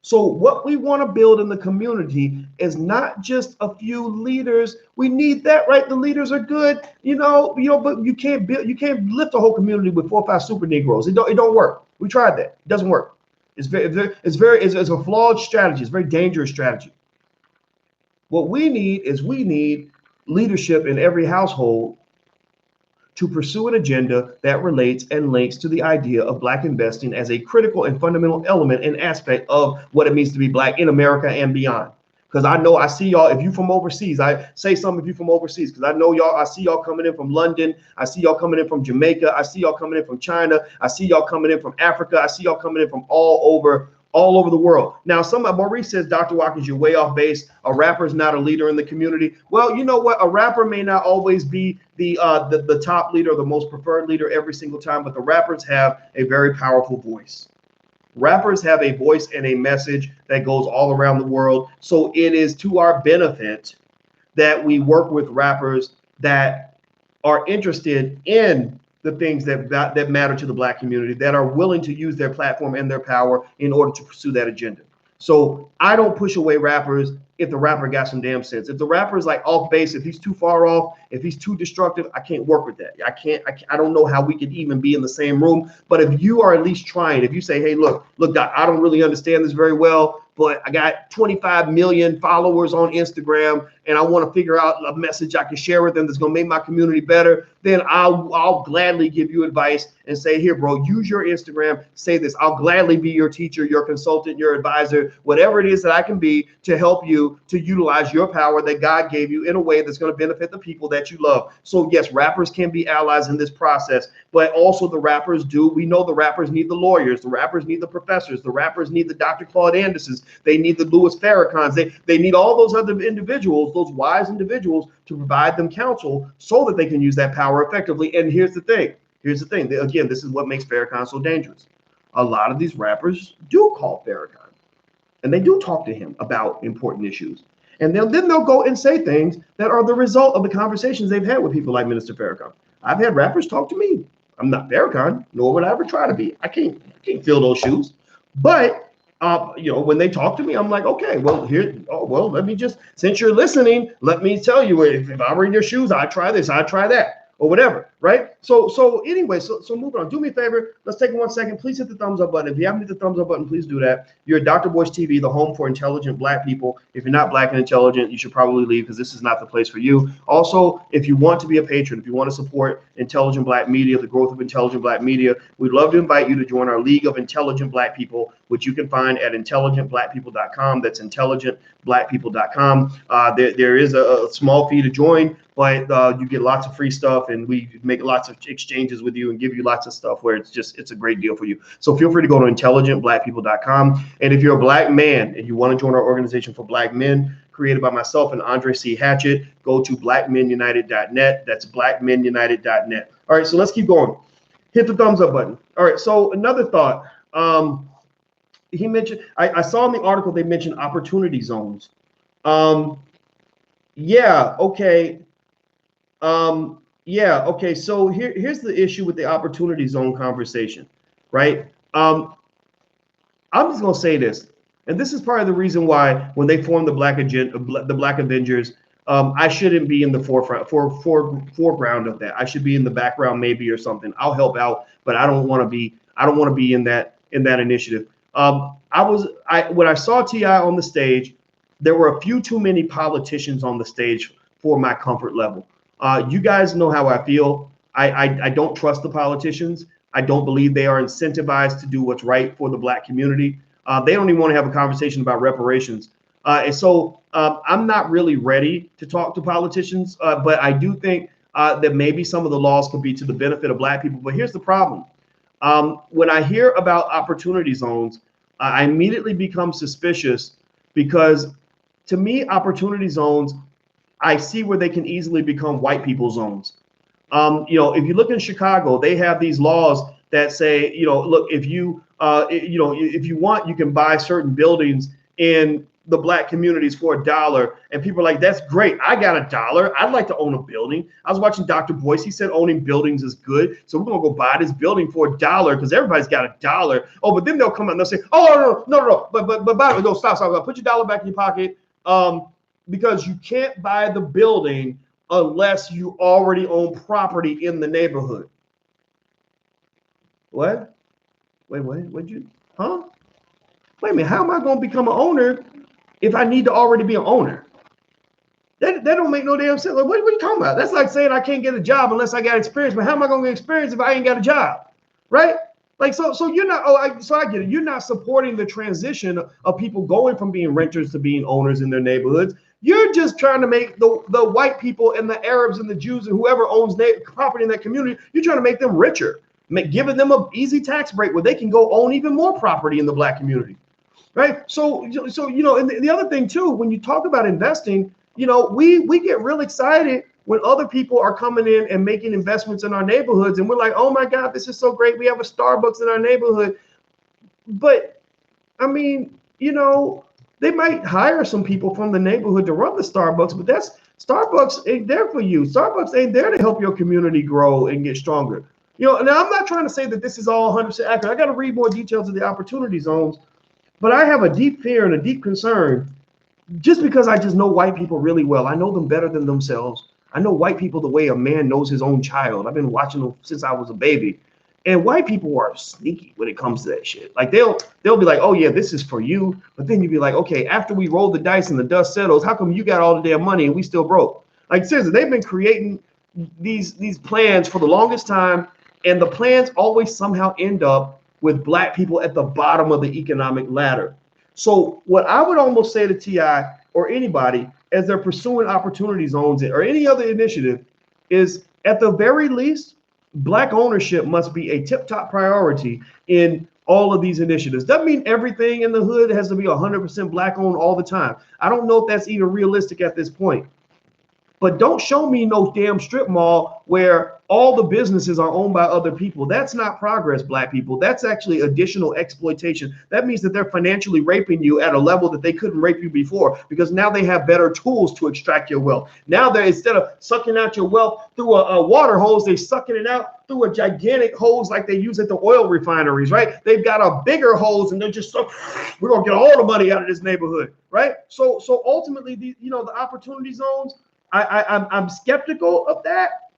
S2: So what we want to build in the community is not just a few leaders. We need that, right? The leaders are good, but you can't lift a whole community with 4 or 5 super Negroes. It don't work. We tried that. It doesn't work. It's a flawed strategy. It's a very dangerous strategy. What we need leadership in every household to pursue an agenda that relates and links to the idea of black investing as a critical and fundamental element and aspect of what it means to be black in America and beyond. Because I see y'all, if you from overseas, I say something if you from overseas, because I know y'all, I see y'all coming in from London, I see y'all coming in from Jamaica, I see y'all coming in from China, I see y'all coming in from Africa, I see y'all coming in from all over the world. Now, Maurice says, Dr. Watkins, you're way off base. A rapper is not a leader in the community. Well, you know what? A rapper may not always be the top leader or the most preferred leader every single time, but the rappers have a very powerful voice. Rappers have a voice and a message that goes all around the world. So it is to our benefit that we work with rappers that are interested in the things that matter to the black community, that are willing to use their platform and their power in order to pursue that agenda. So I don't push away rappers if the rapper got some damn sense. If the rapper is like off base, if he's too far off, if he's too destructive, I can't work with that. I don't know how we could even be in the same room. But if you are at least trying, if you say, hey, look, Doc, I don't really understand this very well, but I got 25 million followers on Instagram and I want to figure out a message I can share with them that's going to make my community better, then I'll gladly give you advice and say, here, bro, use your Instagram, say this. I'll gladly be your teacher, your consultant, your advisor, whatever it is that I can be to help you to utilize your power that God gave you in a way that's going to benefit the people that you love. So yes, rappers can be allies in this process, but also the rappers we know the rappers need the lawyers, the rappers need the professors, the rappers need the Dr. Claude Andersons, they need the Louis Farrakhan's, they need all those other individuals, those wise individuals, to provide them counsel so that they can use that power effectively. And here's the thing. Again, this is what makes Farrakhan so dangerous. A lot of these rappers do call Farrakhan and they do talk to him about important issues. And then they'll go and say things that are the result of the conversations they've had with people like Minister Farrakhan. I've had rappers talk to me. I'm not Farrakhan, nor would I ever try to be. I can't fill those shoes. But when they talk to me, I'm like, okay, well, let me just, since you're listening, let me tell you, if I were in your shoes, I'd try this, I'd try that, or whatever. right? So anyway, so moving on. Do me a favor. Let's take 1 second. Please hit the thumbs up button. If you haven't hit the thumbs up button, please do that. You're at Dr. Boyce TV, the home for intelligent Black people. If you're not Black and intelligent, you should probably leave because this is not the place for you. Also, if you want to be a patron, if you want to support intelligent Black media, the growth of intelligent Black media, we'd love to invite you to join our League of Intelligent Black People, which you can find at intelligentblackpeople.com. That's intelligentblackpeople.com. There is a small fee to join, but you get lots of free stuff, and we make lots of exchanges with you and give you lots of stuff where it's a great deal for you. So feel free to go to intelligentblackpeople.com. And if you're a Black man and you want to join our organization for Black men, created by myself and Andre C. Hatchett, go to blackmenunited.net. That's blackmenunited.net. All right, so let's keep going. Hit the thumbs up button. All right, so another thought. He mentioned, I saw in the article they mentioned opportunity zones. Yeah, okay. So here's the issue with the opportunity zone conversation, right? I'm just gonna say this, and this is part of the reason why when they formed the Black Avengers, I shouldn't be in the foreground of that. I should be in the background maybe or something. I'll help out, but I don't want to be in that initiative. When I saw T.I. on the stage, there were a few too many politicians on the stage for my comfort level. You guys know how I feel. I don't trust the politicians. I don't believe they are incentivized to do what's right for the Black community. They don't even want to have a conversation about reparations. And so I'm not really ready to talk to politicians, but I do think that maybe some of the laws could be to the benefit of Black people. But here's the problem. When I hear about opportunity zones, I immediately become suspicious because to me, opportunity zones, I see where they can easily become white people zones. If you look in Chicago, they have these laws that say, look, if you want, you can buy certain buildings in the Black communities for $1. And people are like, that's great. I got $1. I'd like to own a building. I was watching Dr. Boyce. He said owning buildings is good. So we're going to go buy this building for $1 because everybody's got $1. Oh, but then they'll come out and they'll say, oh, no. But no, stop. Put your dollar back in your pocket. Because you can't buy the building unless you already own property in the neighborhood. What? Wait, what'd you, huh? Wait a minute, how am I going to become an owner if I need to already be an owner? That don't make no damn sense. Like, what are you talking about? That's like saying I can't get a job unless I got experience. But how am I going to get experience if I ain't got a job? Right? Like, so you're not, so I get it. You're not supporting the transition of people going from being renters to being owners in their neighborhoods. You're just trying to make the white people and the Arabs and the Jews and whoever owns property in that community, you're trying to make them richer, giving them an easy tax break where they can go own even more property in the Black community, right? So and the other thing too, when you talk about investing, we get real excited when other people are coming in and making investments in our neighborhoods, and we're like, oh my God, this is so great. We have a Starbucks in our neighborhood. But I mean, they might hire some people from the neighborhood to run the Starbucks, but Starbucks ain't there for you. Starbucks ain't there to help your community grow and get stronger. Now I'm not trying to say that this is all 100% accurate. I got to read more details of the opportunity zones, but I have a deep fear and a deep concern just because I just know white people really well. I know them better than themselves. I know white people the way a man knows his own child. I've been watching them since I was a baby. And white people are sneaky when it comes to that shit. Like they'll be like, oh yeah, this is for you. But then you'd be like, okay, after we roll the dice and the dust settles, how come you got all the damn money and we still broke? Like seriously, they've been creating these plans for the longest time, and the plans always somehow end up with Black people at the bottom of the economic ladder. So what I would almost say to T.I. or anybody as they're pursuing opportunity zones or any other initiative is, at the very least, Black ownership must be a tip-top priority in all of these initiatives. Doesn't mean everything in the hood has to be 100% Black owned all the time. I don't know if that's even realistic at this point. But don't show me no damn strip mall where all the businesses are owned by other people. That's not progress, Black people. That's actually additional exploitation. That means that they're financially raping you at a level that they couldn't rape you before, because now they have better tools to extract your wealth. Now they're, instead of sucking out your wealth through a water hose, they're sucking it out through a gigantic hose like they use at the oil refineries, right? They've got a bigger hose and they're just we're gonna get all the money out of this neighborhood, right? So ultimately, the opportunity zones, I'm skeptical of that.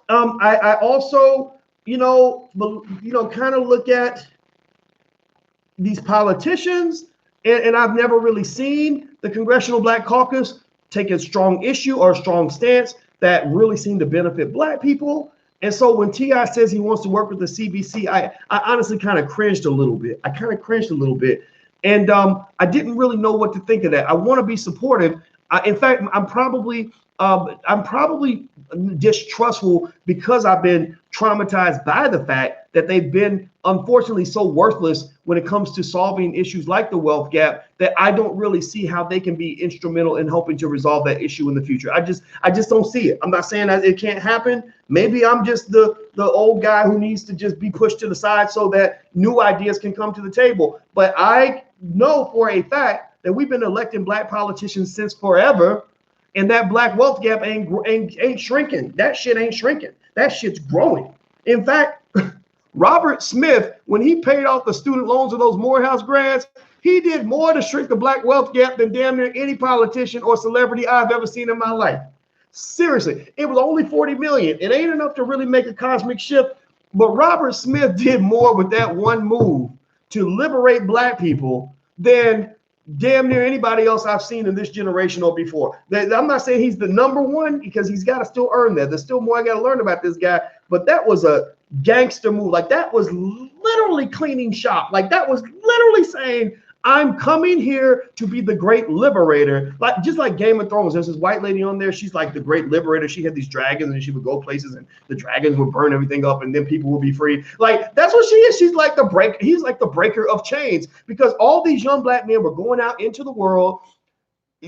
S2: I also, kind of look at these politicians, and I've never really seen the Congressional Black Caucus take a strong issue or a strong stance that really seemed to benefit Black people. And so when T.I. says he wants to work with the CBC, I honestly kind of cringed a little bit. And I didn't really know what to think of that. I want to be supportive. In fact, I'm probably distrustful because I've been traumatized by the fact that they've been unfortunately so worthless when it comes to solving issues like the wealth gap, that I don't really see how they can be instrumental in helping to resolve that issue in the future. I just don't see it. I'm not saying that it can't happen. Maybe I'm just the old guy who needs to just be pushed to the side so that new ideas can come to the table. But I know for a fact that we've been electing Black politicians since forever, and that Black wealth gap ain't shrinking. That shit ain't shrinking. That shit's growing. In fact, Robert Smith, when he paid off the student loans of those Morehouse grads, he did more to shrink the Black wealth gap than damn near any politician or celebrity I've ever seen in my life. Seriously, it was only 40 million. It ain't enough to really make a cosmic shift, but Robert Smith did more with that one move to liberate Black people than damn near anybody else I've seen in this generation or before. I'm not saying he's the number one, because he's got to still earn that. There's still more I got to learn about this guy, but that was a gangster move. Like, that was literally cleaning shop. Like, that was literally saying, I'm coming here to be the great liberator. Like, just like Game of Thrones, there's this white lady on there. She's like the great liberator. She had these dragons, and she would go places, and the dragons would burn everything up, and then people would be free. Like, that's what she is. She's like the breaker. He's like the breaker of chains, because all these young Black men were going out into the world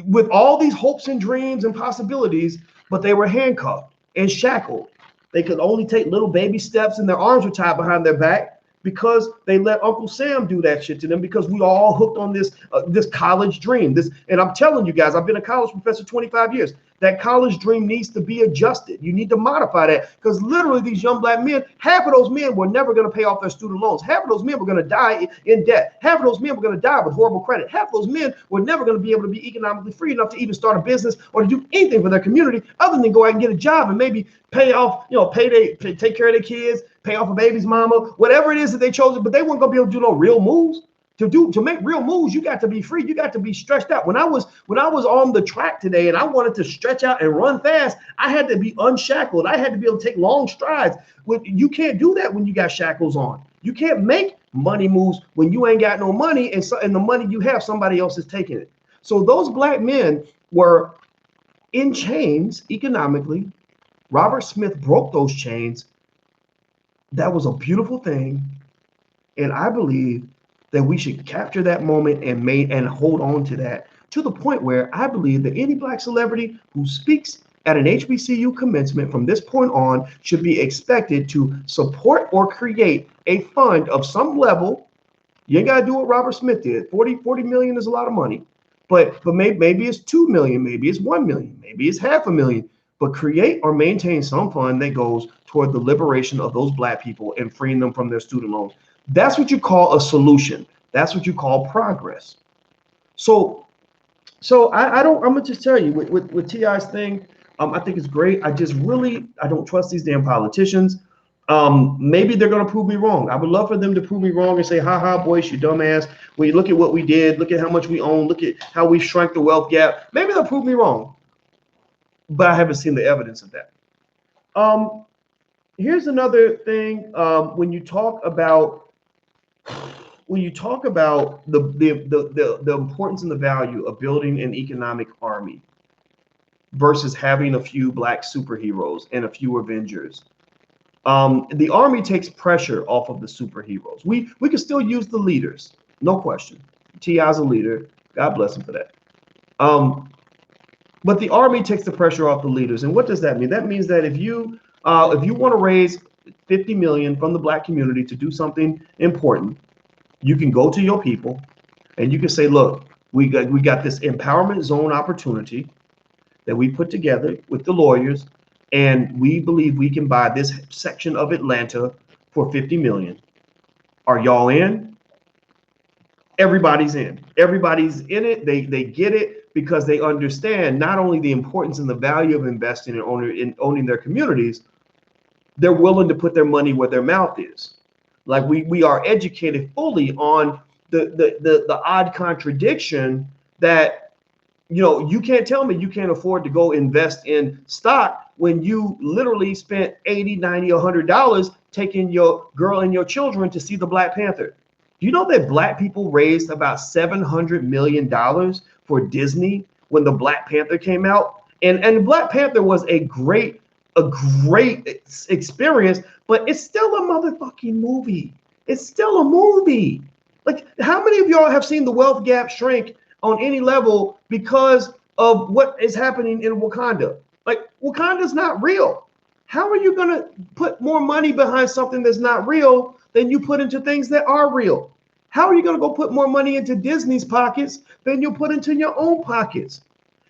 S2: with all these hopes and dreams and possibilities, but they were handcuffed and shackled. They could only take little baby steps, and their arms were tied behind their back, because they let Uncle Sam do that shit to them, because we all hooked on this college dream. And I'm telling you guys, I've been a college professor 25 years. That college dream needs to be adjusted. You need to modify that, because literally these young Black men, half of those men were never going to pay off their student loans. Half of those men were going to die in debt. Half of those men were going to die with horrible credit. Half of those men were never going to be able to be economically free enough to even start a business or to do anything for their community other than go out and get a job and maybe pay off, take care of their kids, pay off a baby's mama, whatever it is that they chose. But they weren't going to be able to do no real moves. To make real moves, you got to be free. You got to be stretched out. When I was on the track today and I wanted to stretch out and run fast, I had to be unshackled. I had to be able to take long strides. You can't do that when you got shackles on. You can't make money moves when you ain't got no money, and the money you have, somebody else is taking it. So those Black men were in chains economically. Robert Smith broke those chains. That was a beautiful thing, and I believe that we should capture that moment and hold on to that, to the point where I believe that any Black celebrity who speaks at an HBCU commencement from this point on should be expected to support or create a fund of some level. You ain't got to do what Robert Smith did. 40 million is a lot of money, but maybe it's 2 million, maybe it's 1 million, maybe it's $500,000, but create or maintain some fund that goes toward the liberation of those Black people and freeing them from their student loans. That's what you call a solution. That's what you call progress. So I'm gonna just tell you with T.I.'s thing, I think it's great. I don't trust these damn politicians. Maybe they're gonna prove me wrong. I would love for them to prove me wrong and say, ha, Boyce, you dumbass. When you look at what we did, look at how much we own, look at how we shrank the wealth gap. Maybe they'll prove me wrong, but I haven't seen the evidence of that. Here's another thing. When you talk about the importance and the value of building an economic army versus having a few Black superheroes and a few Avengers, the army takes pressure off of the superheroes. We can still use the leaders, no question. T.I.'s a leader. God bless him for that. But the army takes the pressure off the leaders. And what does that mean? That means that if you want to raise 50 million from the Black community to do something important, you can go to your people and you can say, look, we got this empowerment zone opportunity that we put together with the lawyers, and we believe we can buy this section of Atlanta for 50 million. Are y'all in? Everybody's in. Everybody's in it. They get it, because they understand not only the importance and the value of investing and owning their communities, they're willing to put their money where their mouth is. Like we are educated fully on the odd contradiction that, you know, you can't tell me you can't afford to go invest in stock when you literally spent 80, 90, $100 taking your girl and your children to see the Black Panther. Do you know that Black people raised about $700 million for Disney when the Black Panther came out? And Black Panther was a great experience, but it's still a motherfucking movie. It's still a movie. Like, how many of y'all have seen the wealth gap shrink on any level because of what is happening in Wakanda? Like, Wakanda's not real. How are you going to put more money behind something that's not real than you put into things that are real? How are you going to go put more money into Disney's pockets than you put into your own pockets?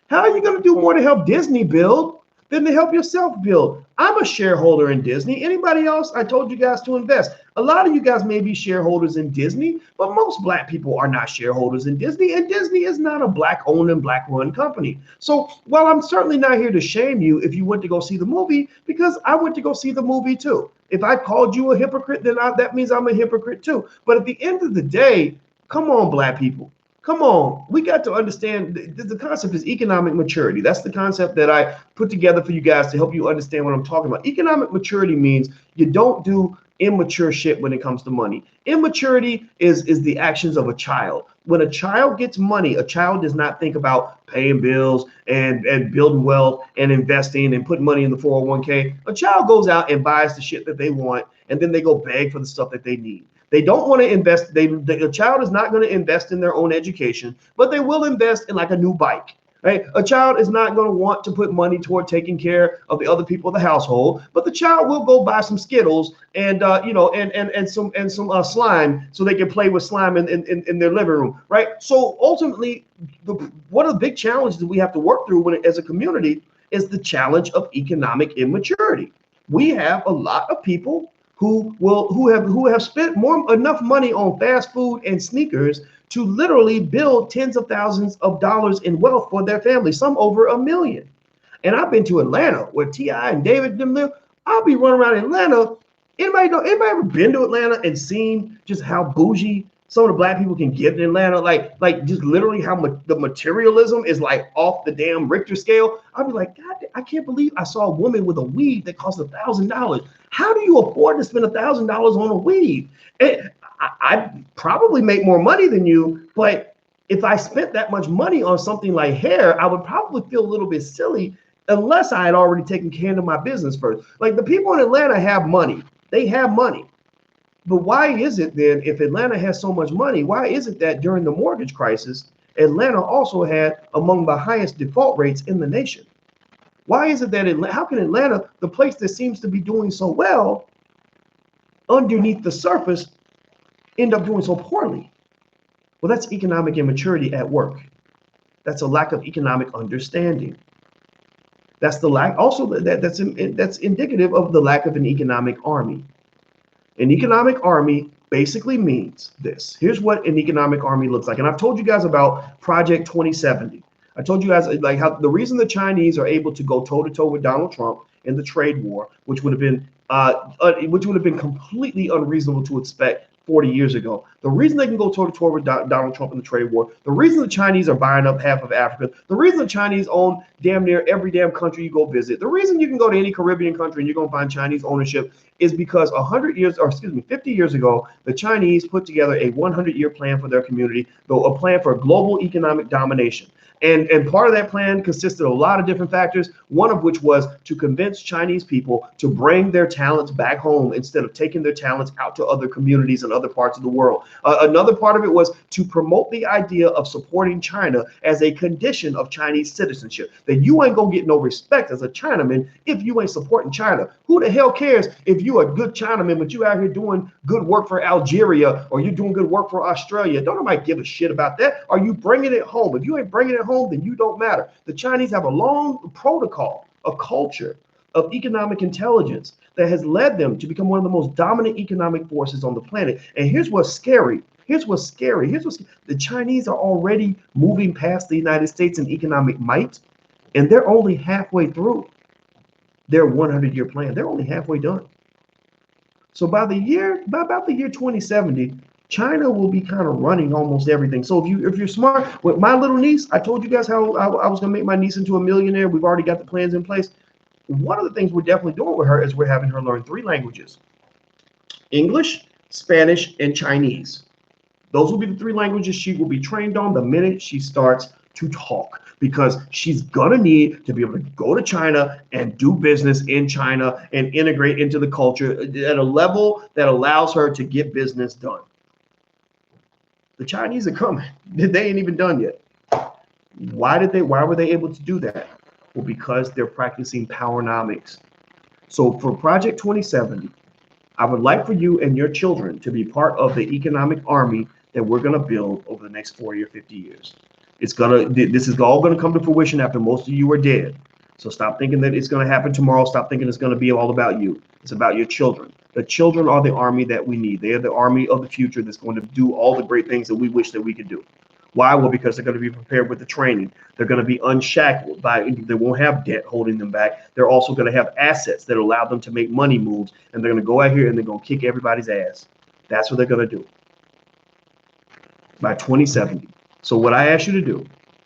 S2: How are you going to do more to help Disney build than to help yourself build? I'm a shareholder in Disney. Anybody else? I told you guys to invest. A lot of you guys may be shareholders in Disney, but most Black people are not shareholders in Disney, and Disney is not a Black-owned and Black-run company. So while I'm certainly not here to shame you if you went to go see the movie, because I went to go see the movie too. If I called you a hypocrite, then that means I'm a hypocrite too. But at the end of the day, come on, Black people. Come on, we got to understand the concept is economic maturity. That's the concept that I put together for you guys to help you understand what I'm talking about. Economic maturity means you don't do immature shit when it comes to money. Immaturity is the actions of a child. When a child gets money, a child does not think about paying bills and building wealth and investing and putting money in the 401k. A child goes out and buys the shit that they want, and then they go beg for the stuff that they need. They don't want to invest. A child is not going to invest in their own education, but they will invest in like a new bike. Right? A child is not going to want to put money toward taking care of the other people of the household, but the child will go buy some Skittles and some slime so they can play with slime in their living room. Right? So ultimately, one of the big challenges that we have to work through as a community is the challenge of economic immaturity. We have a lot of people who have spent enough money on fast food and sneakers to literally build tens of thousands of dollars in wealth for their family, some over $1 million. And I've been to Atlanta where T.I. and David them live. I'll be running around Atlanta. Anybody ever been to Atlanta and seen just how bougie some of the Black people can get in Atlanta? Like just literally how the materialism is like off the damn Richter scale. I'll be like, God, I can't believe I saw a woman with a weave that cost $1,000. How do you afford to spend $1,000 on a weave? And I probably make more money than you, but if I spent that much money on something like hair, I would probably feel a little bit silly unless I had already taken care of my business first. Like, the people in Atlanta have money. They have money. But why is it then, if Atlanta has so much money, why is it that during the mortgage crisis, Atlanta also had among the highest default rates in the nation? Why is it that how can Atlanta, the place that seems to be doing so well, underneath the surface, end up doing so poorly? Well, that's economic immaturity at work. That's a lack of economic understanding. That's the lack. Also, that's indicative of the lack of an economic army. An economic army basically means this. Here's what an economic army looks like. And I've told you guys about Project 2070. I told you guys like how the reason the Chinese are able to go toe to toe with Donald Trump in the trade war, which would have been completely unreasonable to expect 40 years ago. The reason they can go toe to toe with Donald Trump in the trade war, the reason the Chinese are buying up half of Africa, the reason the Chinese own damn near every damn country you go visit, the reason you can go to any Caribbean country and you're going to find Chinese ownership is because 50 years ago, the Chinese put together a 100-year plan for their community, though a plan for global economic domination. And part of that plan consisted of a lot of different factors, one of which was to convince Chinese people to bring their talents back home instead of taking their talents out to other communities and other parts of the world. Another part of it was to promote the idea of supporting China as a condition of Chinese citizenship, that you ain't gonna get no respect as a Chinaman if you ain't supporting China. Who the hell cares if you're a good Chinaman, but you out here doing good work for Algeria or you're doing good work for Australia? Don't nobody give a shit about that. Are you bringing it home? If you ain't bringing it home, then you don't matter. The Chinese have a long protocol, a culture of economic intelligence that has led them to become one of the most dominant economic forces on the planet. And here's what's scary. The Chinese are already moving past the United States in economic might, and they're only halfway through their 100-year plan. They're only halfway done. So by about the year 2070, China will be kind of running almost everything. So if you're smart, with my little niece, I told you guys how I was gonna make my niece into a millionaire. We've already got the plans in place. One of the things we're definitely doing with her is we're having her learn 3 languages: English, Spanish, and Chinese. Those will be the 3 languages she will be trained on the minute she starts to talk, because she's gonna need to be able to go to China and do business in China and integrate into the culture at a level that allows her to get business done. The Chinese are coming. They ain't even done yet. Why were they able to do that? Well, because they're practicing powernomics. So for Project 2070, I would like for you and your children to be part of the economic army that we're going to build over the next 40 or 50 years. This is all going to come to fruition after most of you are dead. So stop thinking that it's going to happen tomorrow. Stop thinking it's going to be all about you. It's about your children. The children are the army that we need. They are the army of the future that's going to do all the great things that we wish that we could do. Why? Well, because they're going to be prepared with the training. They're going to be unshackled they won't have debt holding them back. They're also going to have assets that allow them to make money moves, and they're going to go out here and they're going to kick everybody's ass. That's what they're going to do by 2070. So what I ask you to do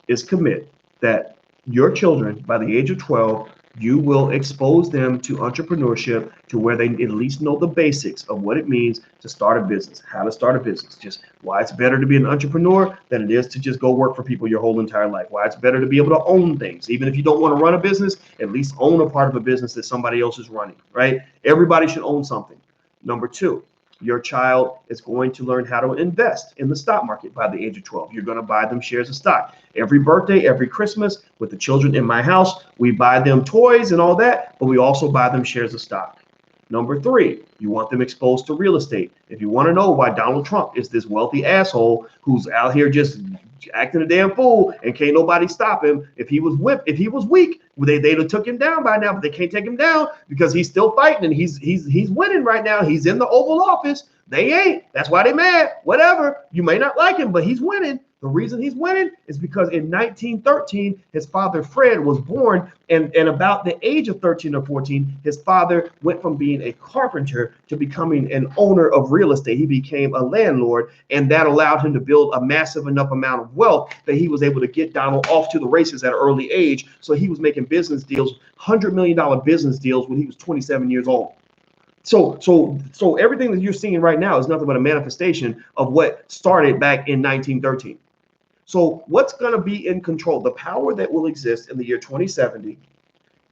S2: is commit that your children, by the age of 12, you will expose them to entrepreneurship, to where they at least know the basics of what it means to start a business, how to start a business, just why it's better to be an entrepreneur than it is to just go work for people your whole entire life, why it's better to be able to own things. Even if you don't want to run a business, at least own a part of a business that somebody else is running, right? Everybody should own something. Number 2, your child is going to learn how to invest in the stock market by the age of 12. You're going to buy them shares of stock. Every birthday, every Christmas, with the children in my house, we buy them toys and all that, but we also buy them shares of stock. Number 3, you want them exposed to real estate. If you want to know why Donald Trump is this wealthy asshole who's out here just acting a damn fool and can't nobody stop him, if he was weak, they'd have took him down by now, but they can't take him down because he's still fighting and he's winning right now. He's in the Oval Office. They ain't. That's why they mad. Whatever. You may not like him, but he's winning. The reason he's winning is because in 1913, his father Fred was born, and about the age of 13 or 14, his father went from being a carpenter to becoming an owner of real estate. He became a landlord, and that allowed him to build a massive enough amount of wealth that he was able to get Donald off to the races at an early age. So he was making business deals, $100 million business deals, when he was 27 years old. So everything that you're seeing right now is nothing but a manifestation of what started back in 1913. So what's going to be in control? The power that will exist in the year 2070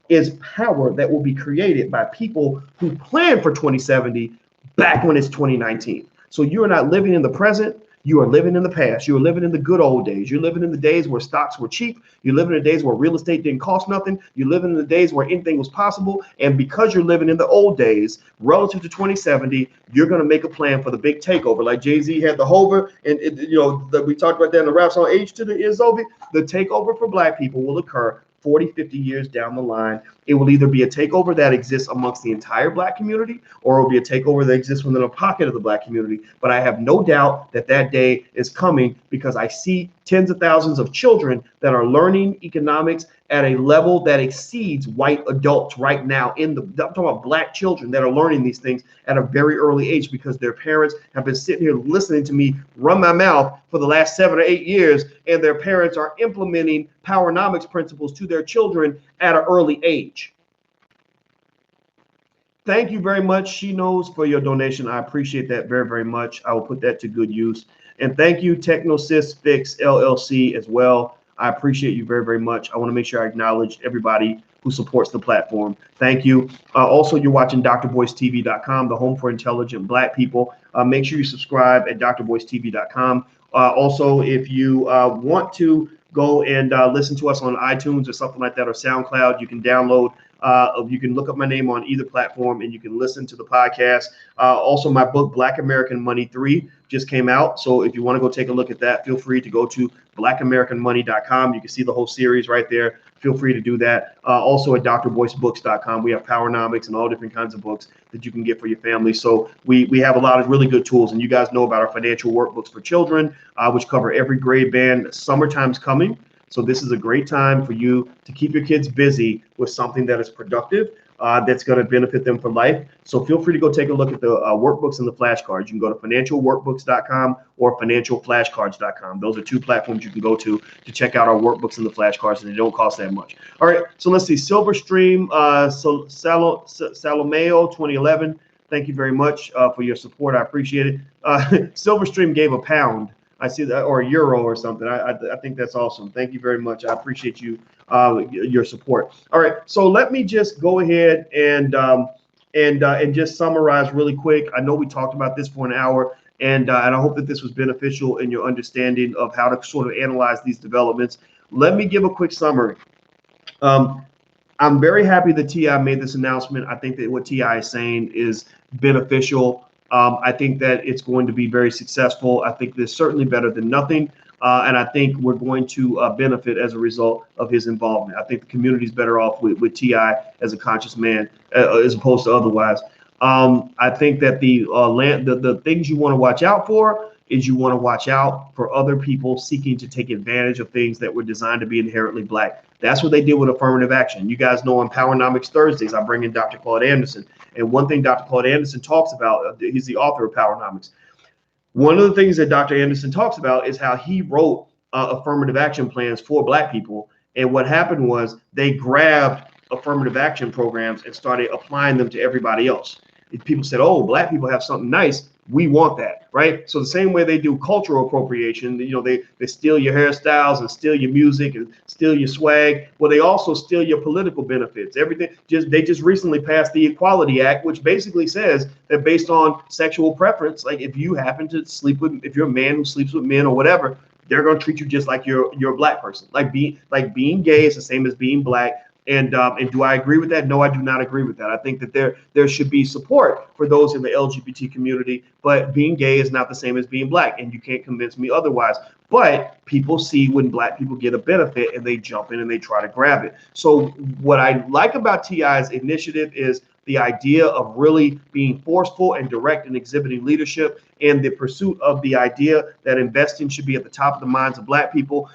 S2: is power that will be created by people who plan for 2070 back when it's 2019. So you are not living in the present. You are living in the past. You are living in the good old days. You're living in the days where stocks were cheap. You're living in the days where real estate didn't cost nothing. You're living in the days where anything was possible. And because you're living in the old days, relative to 2070, you're going to make a plan for the big takeover. Like Jay-Z had the Hover, and we talked about that in the rap song, Age to the Izovi. The takeover for Black people will occur 40, 50 years down the line. It will either be a takeover that exists amongst the entire Black community, or it will be a takeover that exists within a pocket of the Black community. But I have no doubt that that day is coming, because I see tens of thousands of children that are learning economics at a level that exceeds white adults right now. I'm talking about Black children that are learning these things at a very early age, because their parents have been sitting here listening to me run my mouth for the last 7 or 8 years, and their parents are implementing powernomics principles to their children at an early age. Thank you very much, She Knows, for your donation. I appreciate that very, very much. I will put that to good use. And thank you, Technosys Fix LLC, as well. I appreciate you very, very much. I want to make sure I acknowledge everybody who supports the platform. Thank you. Also, you're watching drboycetv.com, the home for intelligent Black people. Make sure you subscribe at drboycetv.com. Also, if you want to go and listen to us on iTunes or something like that, or SoundCloud, you can download. You can look up my name on either platform and you can listen to the podcast. Also, my book, Black American Money 3, just came out. So if you want to go take a look at that, feel free to go to blackamericanmoney.com. You can see the whole series right there. Feel free to do that. Also at drboycebooks.com, we have Powernomics and all different kinds of books that you can get for your family. So we have a lot of really good tools. And you guys know about our financial workbooks for children, which cover every grade band. Summertime's coming. So this is a great time for you to keep your kids busy with something that is productive.
S1: that's going to benefit them for life. So feel free to go take a look at the workbooks and the flashcards. You can go to financialworkbooks.com or financialflashcards.com. Those are two platforms you can go to check out our workbooks and the flashcards, and they don't cost that much. All right, so let's see. Silverstream, Salomeo 2011. Thank you very much for your support. I appreciate it. Silverstream gave £1. I see that, or €1 or something. I think that's awesome. Thank you very much. I appreciate you, your support. All right, so let me just go ahead and just summarize really quick. I know we talked about this for an hour, and I hope that this was beneficial in your understanding of how to sort of analyze these developments. Let me give a quick summary. I'm very happy that T.I. made this announcement. I think that what T.I. is saying is beneficial. I think that it's going to be very successful. I think it's certainly better than nothing. And I think we're going to benefit as a result of his involvement. I think the community is better off with T.I. as a conscious man as opposed to otherwise. I think that the things you want to watch out for is you want to watch out for other people seeking to take advantage of things that were designed to be inherently black. That's what they did with affirmative action. You guys know on Powernomics Thursdays, I bring in Dr. Claude Anderson. And one thing Dr. Claude Anderson talks about, he's the author of Powernomics. One of the things that Dr. Anderson talks about is how he wrote affirmative action plans for black people. And what happened was they grabbed affirmative action programs and started applying them to everybody else. People said, oh, black people have something nice. We want that, right? So the same way they do cultural appropriation, you know, they steal your hairstyles and steal your music and steal your swag. Well, they also steal your political benefits. Everything. They just recently passed the Equality Act, which basically says that based on sexual preference, like if you happen to sleep with, if you're a man who sleeps with men or whatever, they're going to treat you just like you're a black person. Like being gay is the same as being black. And do I agree with that? No, I do not agree with that. I think that there should be support for those in the LGBT community, but being gay is not the same as being black, and you can't convince me otherwise. But people see when black people get a benefit and they jump in and they try to grab it. So what I like about T.I.'s initiative is the idea of really being forceful and direct in exhibiting leadership and the pursuit of the idea that investing should be at the top of the minds of black people,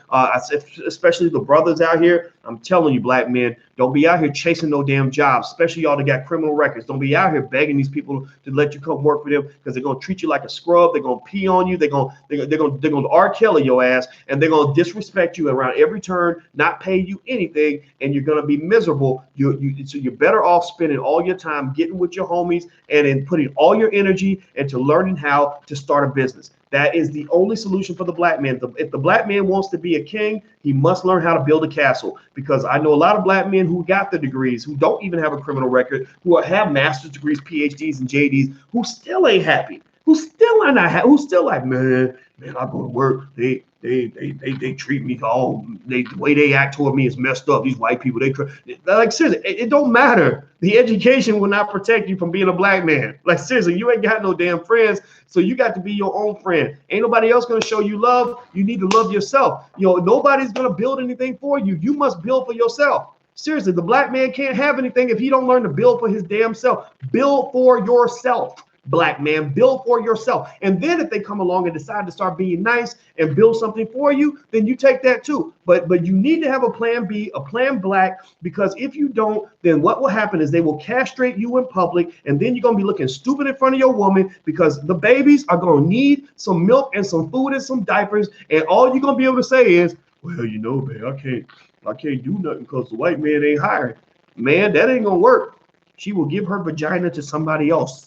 S1: especially the brothers out here. I'm telling you, black men, don't be out here chasing no damn jobs, especially y'all that got criminal records. Don't be out here begging these people to let you come work for them because they're gonna treat you like a scrub. They're gonna pee on you. They're gonna R. Kelly your ass, and they're gonna disrespect you around every turn, not pay you anything, and you're gonna be miserable. So you're better off spending all your time getting with your homies and then putting all your energy into learning how to start a business. That is the only solution for the black man. If the black man wants to be a king, he must learn how to build a castle. Because I know a lot of black men who got the degrees, who don't even have a criminal record, who have master's degrees, PhDs, and JDs, who still ain't happy, who still are not happy, who still like, man, I go to work, they treat me all, the way they act toward me is messed up. These white people, like seriously, it don't matter. The education will not protect you from being a black man. Like seriously, you ain't got no damn friends, so you got to be your own friend. Ain't nobody else gonna show you love. You need to love yourself. You know, nobody's gonna build anything for you. You must build for yourself. Seriously, the black man can't have anything if he don't learn to build for his damn self. Build for yourself. Black man, build for yourself. And then if they come along and decide to start being nice and build something for you, then you take that too. But you need to have a plan B, a plan black, because if you don't, then what will happen is they will castrate you in public, and then you're going to be looking stupid in front of your woman because the babies are going to need some milk and some food and some diapers, and all you're going to be able to say is, well, you know, man, I can't do nothing because the white man ain't hiring. Man, that ain't going to work. She will give her vagina to somebody else.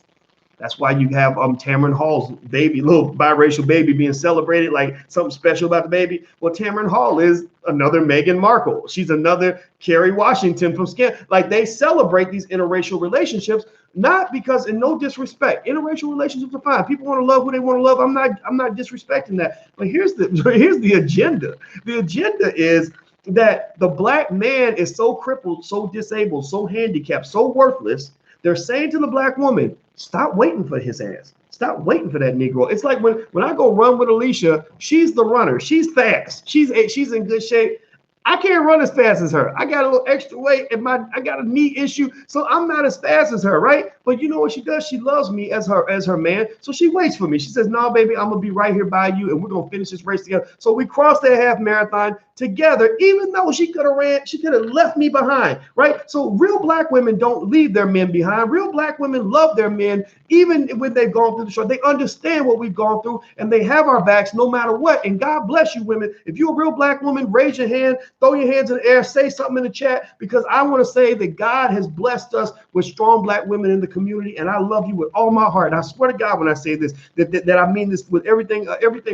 S1: That's why you have Tamron Hall's baby, little biracial baby being celebrated like something special about the baby. Well, Tamron Hall is another Meghan Markle. She's another Kerry Washington from Scan. Like they celebrate these interracial relationships, not because, in no disrespect, interracial relationships are fine. People want to love who they want to love. I'm not disrespecting that. But here's the agenda. The agenda is that the black man is so crippled, so disabled, so handicapped, so worthless. They're saying to the black woman, stop waiting for his ass. Stop waiting for that Negro. It's like when I go run with Alicia, she's the runner. She's fast. She's in good shape. I can't run as fast as her. I got a little extra weight and I got a knee issue, so I'm not as fast as her, right?
S2: But you know what she does? She loves me as her man. So she waits for me. She says, no, baby, I'm gonna be right here by you, and we're gonna finish this race together. So we crossed that half marathon together, even though she could have left me behind, right? So real black women don't leave their men behind. Real black women love their men, even when they've gone through the short. They understand what we've gone through, and they have our backs no matter what. And God bless you, women. If you're a real black woman, raise your hand, throw your hands in the air, say something in the chat, because I want to say that God has blessed us with strong black women in the community, and I love you with all my heart. And I swear to God, when I say this, that I mean this with everything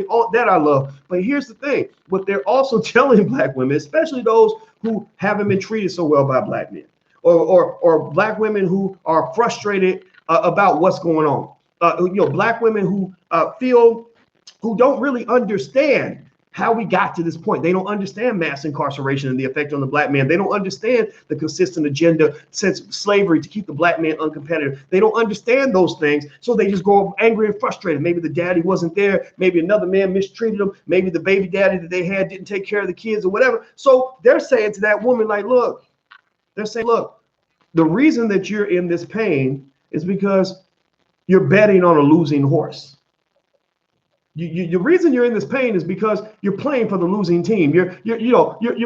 S2: all that I love. But here's the thing: what they're also telling black women, especially those who haven't been treated so well by black men, or black women who are frustrated about what's going on. Black women who who don't really understand how we got to this point. They don't understand mass incarceration and the effect on the black man. They don't understand the consistent agenda since slavery to keep the black man uncompetitive. They don't understand those things, so they just go angry and frustrated. Maybe the daddy wasn't there. Maybe another man mistreated them. Maybe the baby daddy that they had didn't take care of the kids or whatever. So they're saying to that woman, like, look, the reason that you're in this pain is because you're betting on a losing horse. The reason you're in this pain is because you're playing for the losing team. You're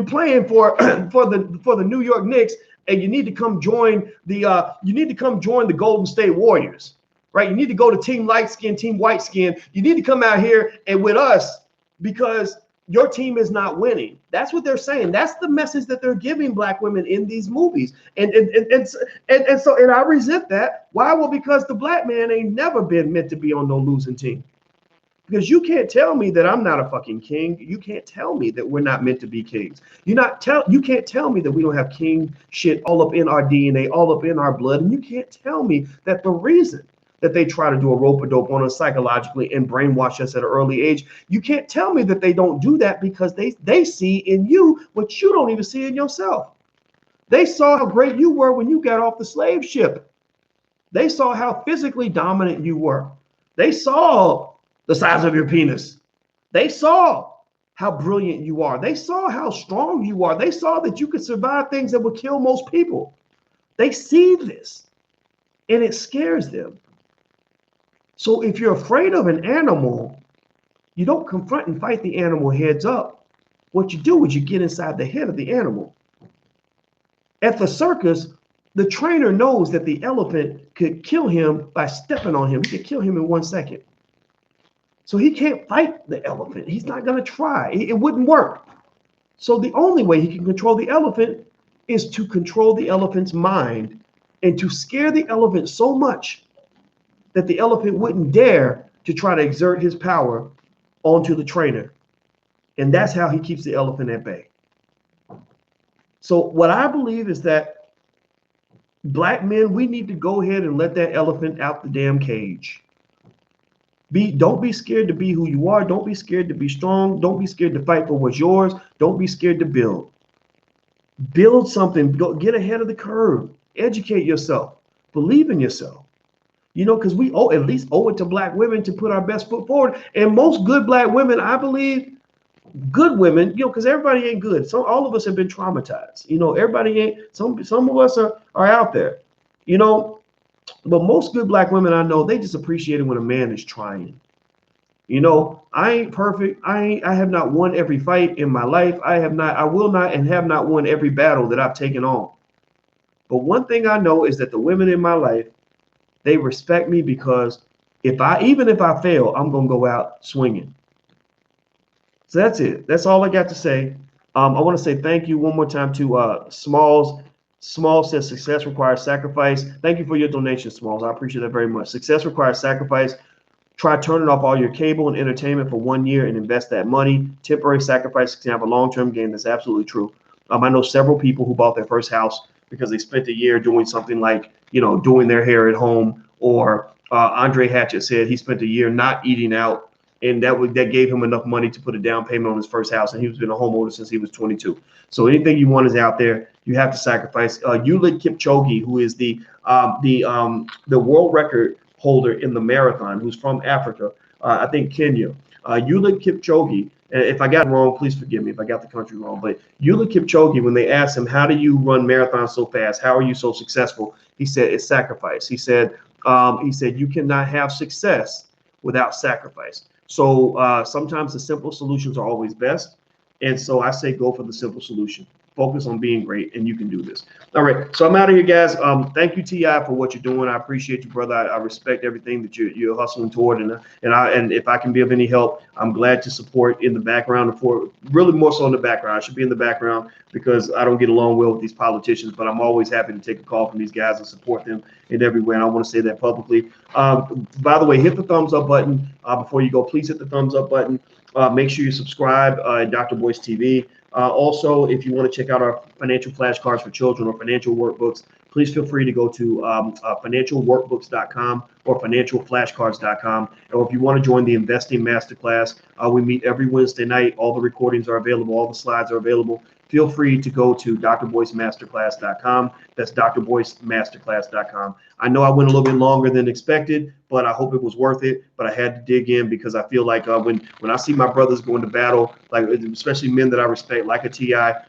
S2: playing for the New York Knicks, and you need to come join the Golden State Warriors, right? You need to go to team light skin, team white skin. You need to come out here and with us because your team is not winning. That's what they're saying. That's the message that they're giving black women in these movies. And I resent that. Why? Well, because the black man ain't never been meant to be on no losing team. Because you can't tell me that I'm not a fucking king. You can't tell me that we're not meant to be kings. You can't tell me that we don't have king shit all up in our DNA, all up in our blood. And you can't tell me that the reason that they try to do a rope-a-dope on us psychologically and brainwash us at an early age, you can't tell me that they don't do that because they see in you what you don't even see in yourself. They saw how great you were when you got off the slave ship. They saw how physically dominant you were. They saw the size of your penis. They saw how brilliant you are. They saw how strong you are. They saw that you could survive things that would kill most people. They see this, and it scares them. So if you're afraid of an animal, you don't confront and fight the animal heads up. What you do is you get inside the head of the animal. At the circus, the trainer knows that the elephant could kill him by stepping on him. He could kill him in 1 second. So he can't fight the elephant. He's not going to try. It wouldn't work. So the only way he can control the elephant is to control the elephant's mind and to scare the elephant so much that the elephant wouldn't dare to try to exert his power onto the trainer. And that's how he keeps the elephant at bay. So what I believe is that black men, we need to go ahead and let that elephant out the damn cage. Don't be scared to be who you are. Don't be scared to be strong. Don't be scared to fight for what's yours. Don't be scared to build. Build something. Go get ahead of the curve. Educate yourself. Believe in yourself. Because we at least owe it to black women to put our best foot forward. And most good black women, I believe, good women, because everybody ain't good. So all of us have been traumatized. Everybody ain't. Some of us are out there. But most good black women I know, they just appreciate it when a man is trying. I ain't perfect. I have not won every fight in my life. I will not and have not won every battle that I've taken on. But one thing I know is that the women in my life, they respect me because even if I fail, I'm going to go out swinging. So that's it. That's all I got to say. I want to say thank you one more time to Smalls. Small says success requires sacrifice. Thank you for your donation, Smalls. I appreciate that very much. Success requires sacrifice. Try turning off all your cable and entertainment for 1 year and invest that money. Temporary sacrifice can have a long-term gain. That's absolutely true. I know several people who bought their first house because they spent a year doing something like, doing their hair at home. Or Andre Hatchett said he spent a year not eating out, and that gave him enough money to put a down payment on his first house, and he's been a homeowner since he was 22. So anything you want is out there. You have to sacrifice. Ulid Kipchoge, who is the world record holder in the marathon, who's from Africa, I think Kenya. Ulid Kipchoge, if I got it wrong, please forgive me if I got the country wrong. But Ulid Kipchoge, when they asked him, how do you run marathons so fast? How are you so successful? He said it's sacrifice. He said you cannot have success without sacrifice. So sometimes the simple solutions are always best. And so I say go for the simple solution. Focus on being great, and you can do this. All right, so I'm out of here, guys. Thank you, T.I., for what you're doing. I appreciate you, brother. I respect everything that you're hustling toward, and if I can be of any help, I'm glad to support in the background, and for really more so in the background. I should be in the background because I don't get along well with these politicians, but I'm always happy to take a call from these guys and support them in every way, and I want to say that publicly. By the way, hit the thumbs up button before you go. Please hit the thumbs up button. Make sure you subscribe at Dr. Boyce TV. Also, if you want to check out our financial flashcards for children or financial workbooks, please feel free to go to financialworkbooks.com or financialflashcards.com. Or if you want to join the Investing Masterclass, we meet every Wednesday night. All the recordings are available. All the slides are available. Feel free to go to drboycemasterclass.com. That's drboycemasterclass.com. I know I went a little bit longer than expected, but I hope it was worth it. But I had to dig in because I feel like when I see my brothers going to battle, like especially men that I respect, like a T.I.,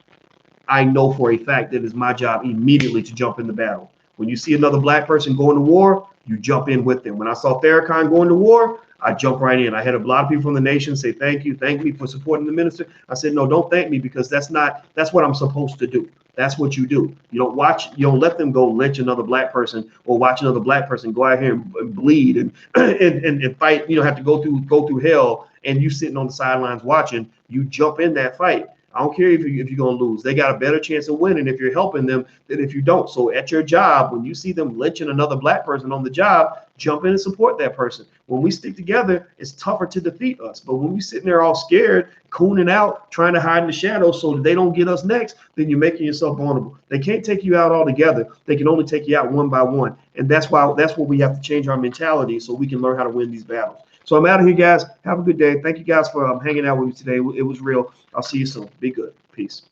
S2: I know for a fact that it's my job immediately to jump in the battle. When you see another black person going to war, you jump in with them. When I saw Farrakhan going to war, I jumped right in. I had a lot of people from the nation say, thank me for supporting the minister. I said, no, don't thank me, because that's what I'm supposed to do. That's what you do. You don't let them go lynch another black person or watch another black person go out here and bleed and fight, have to go through hell, and you sitting on the sidelines watching. You jump in that fight. I don't care if you're going to lose. They got a better chance of winning if you're helping them than if you don't. So at your job, when you see them lynching another black person on the job, jump in and support that person. When we stick together, it's tougher to defeat us. But when we sitting there all scared, cooning out, trying to hide in the shadows so that they don't get us next, then you're making yourself vulnerable. They can't take you out all together. They can only take you out one by one. And that's what we have to change our mentality so we can learn how to win these battles. So I'm out of here, guys. Have a good day. Thank you guys for hanging out with me today. It was real. I'll see you soon. Be good. Peace.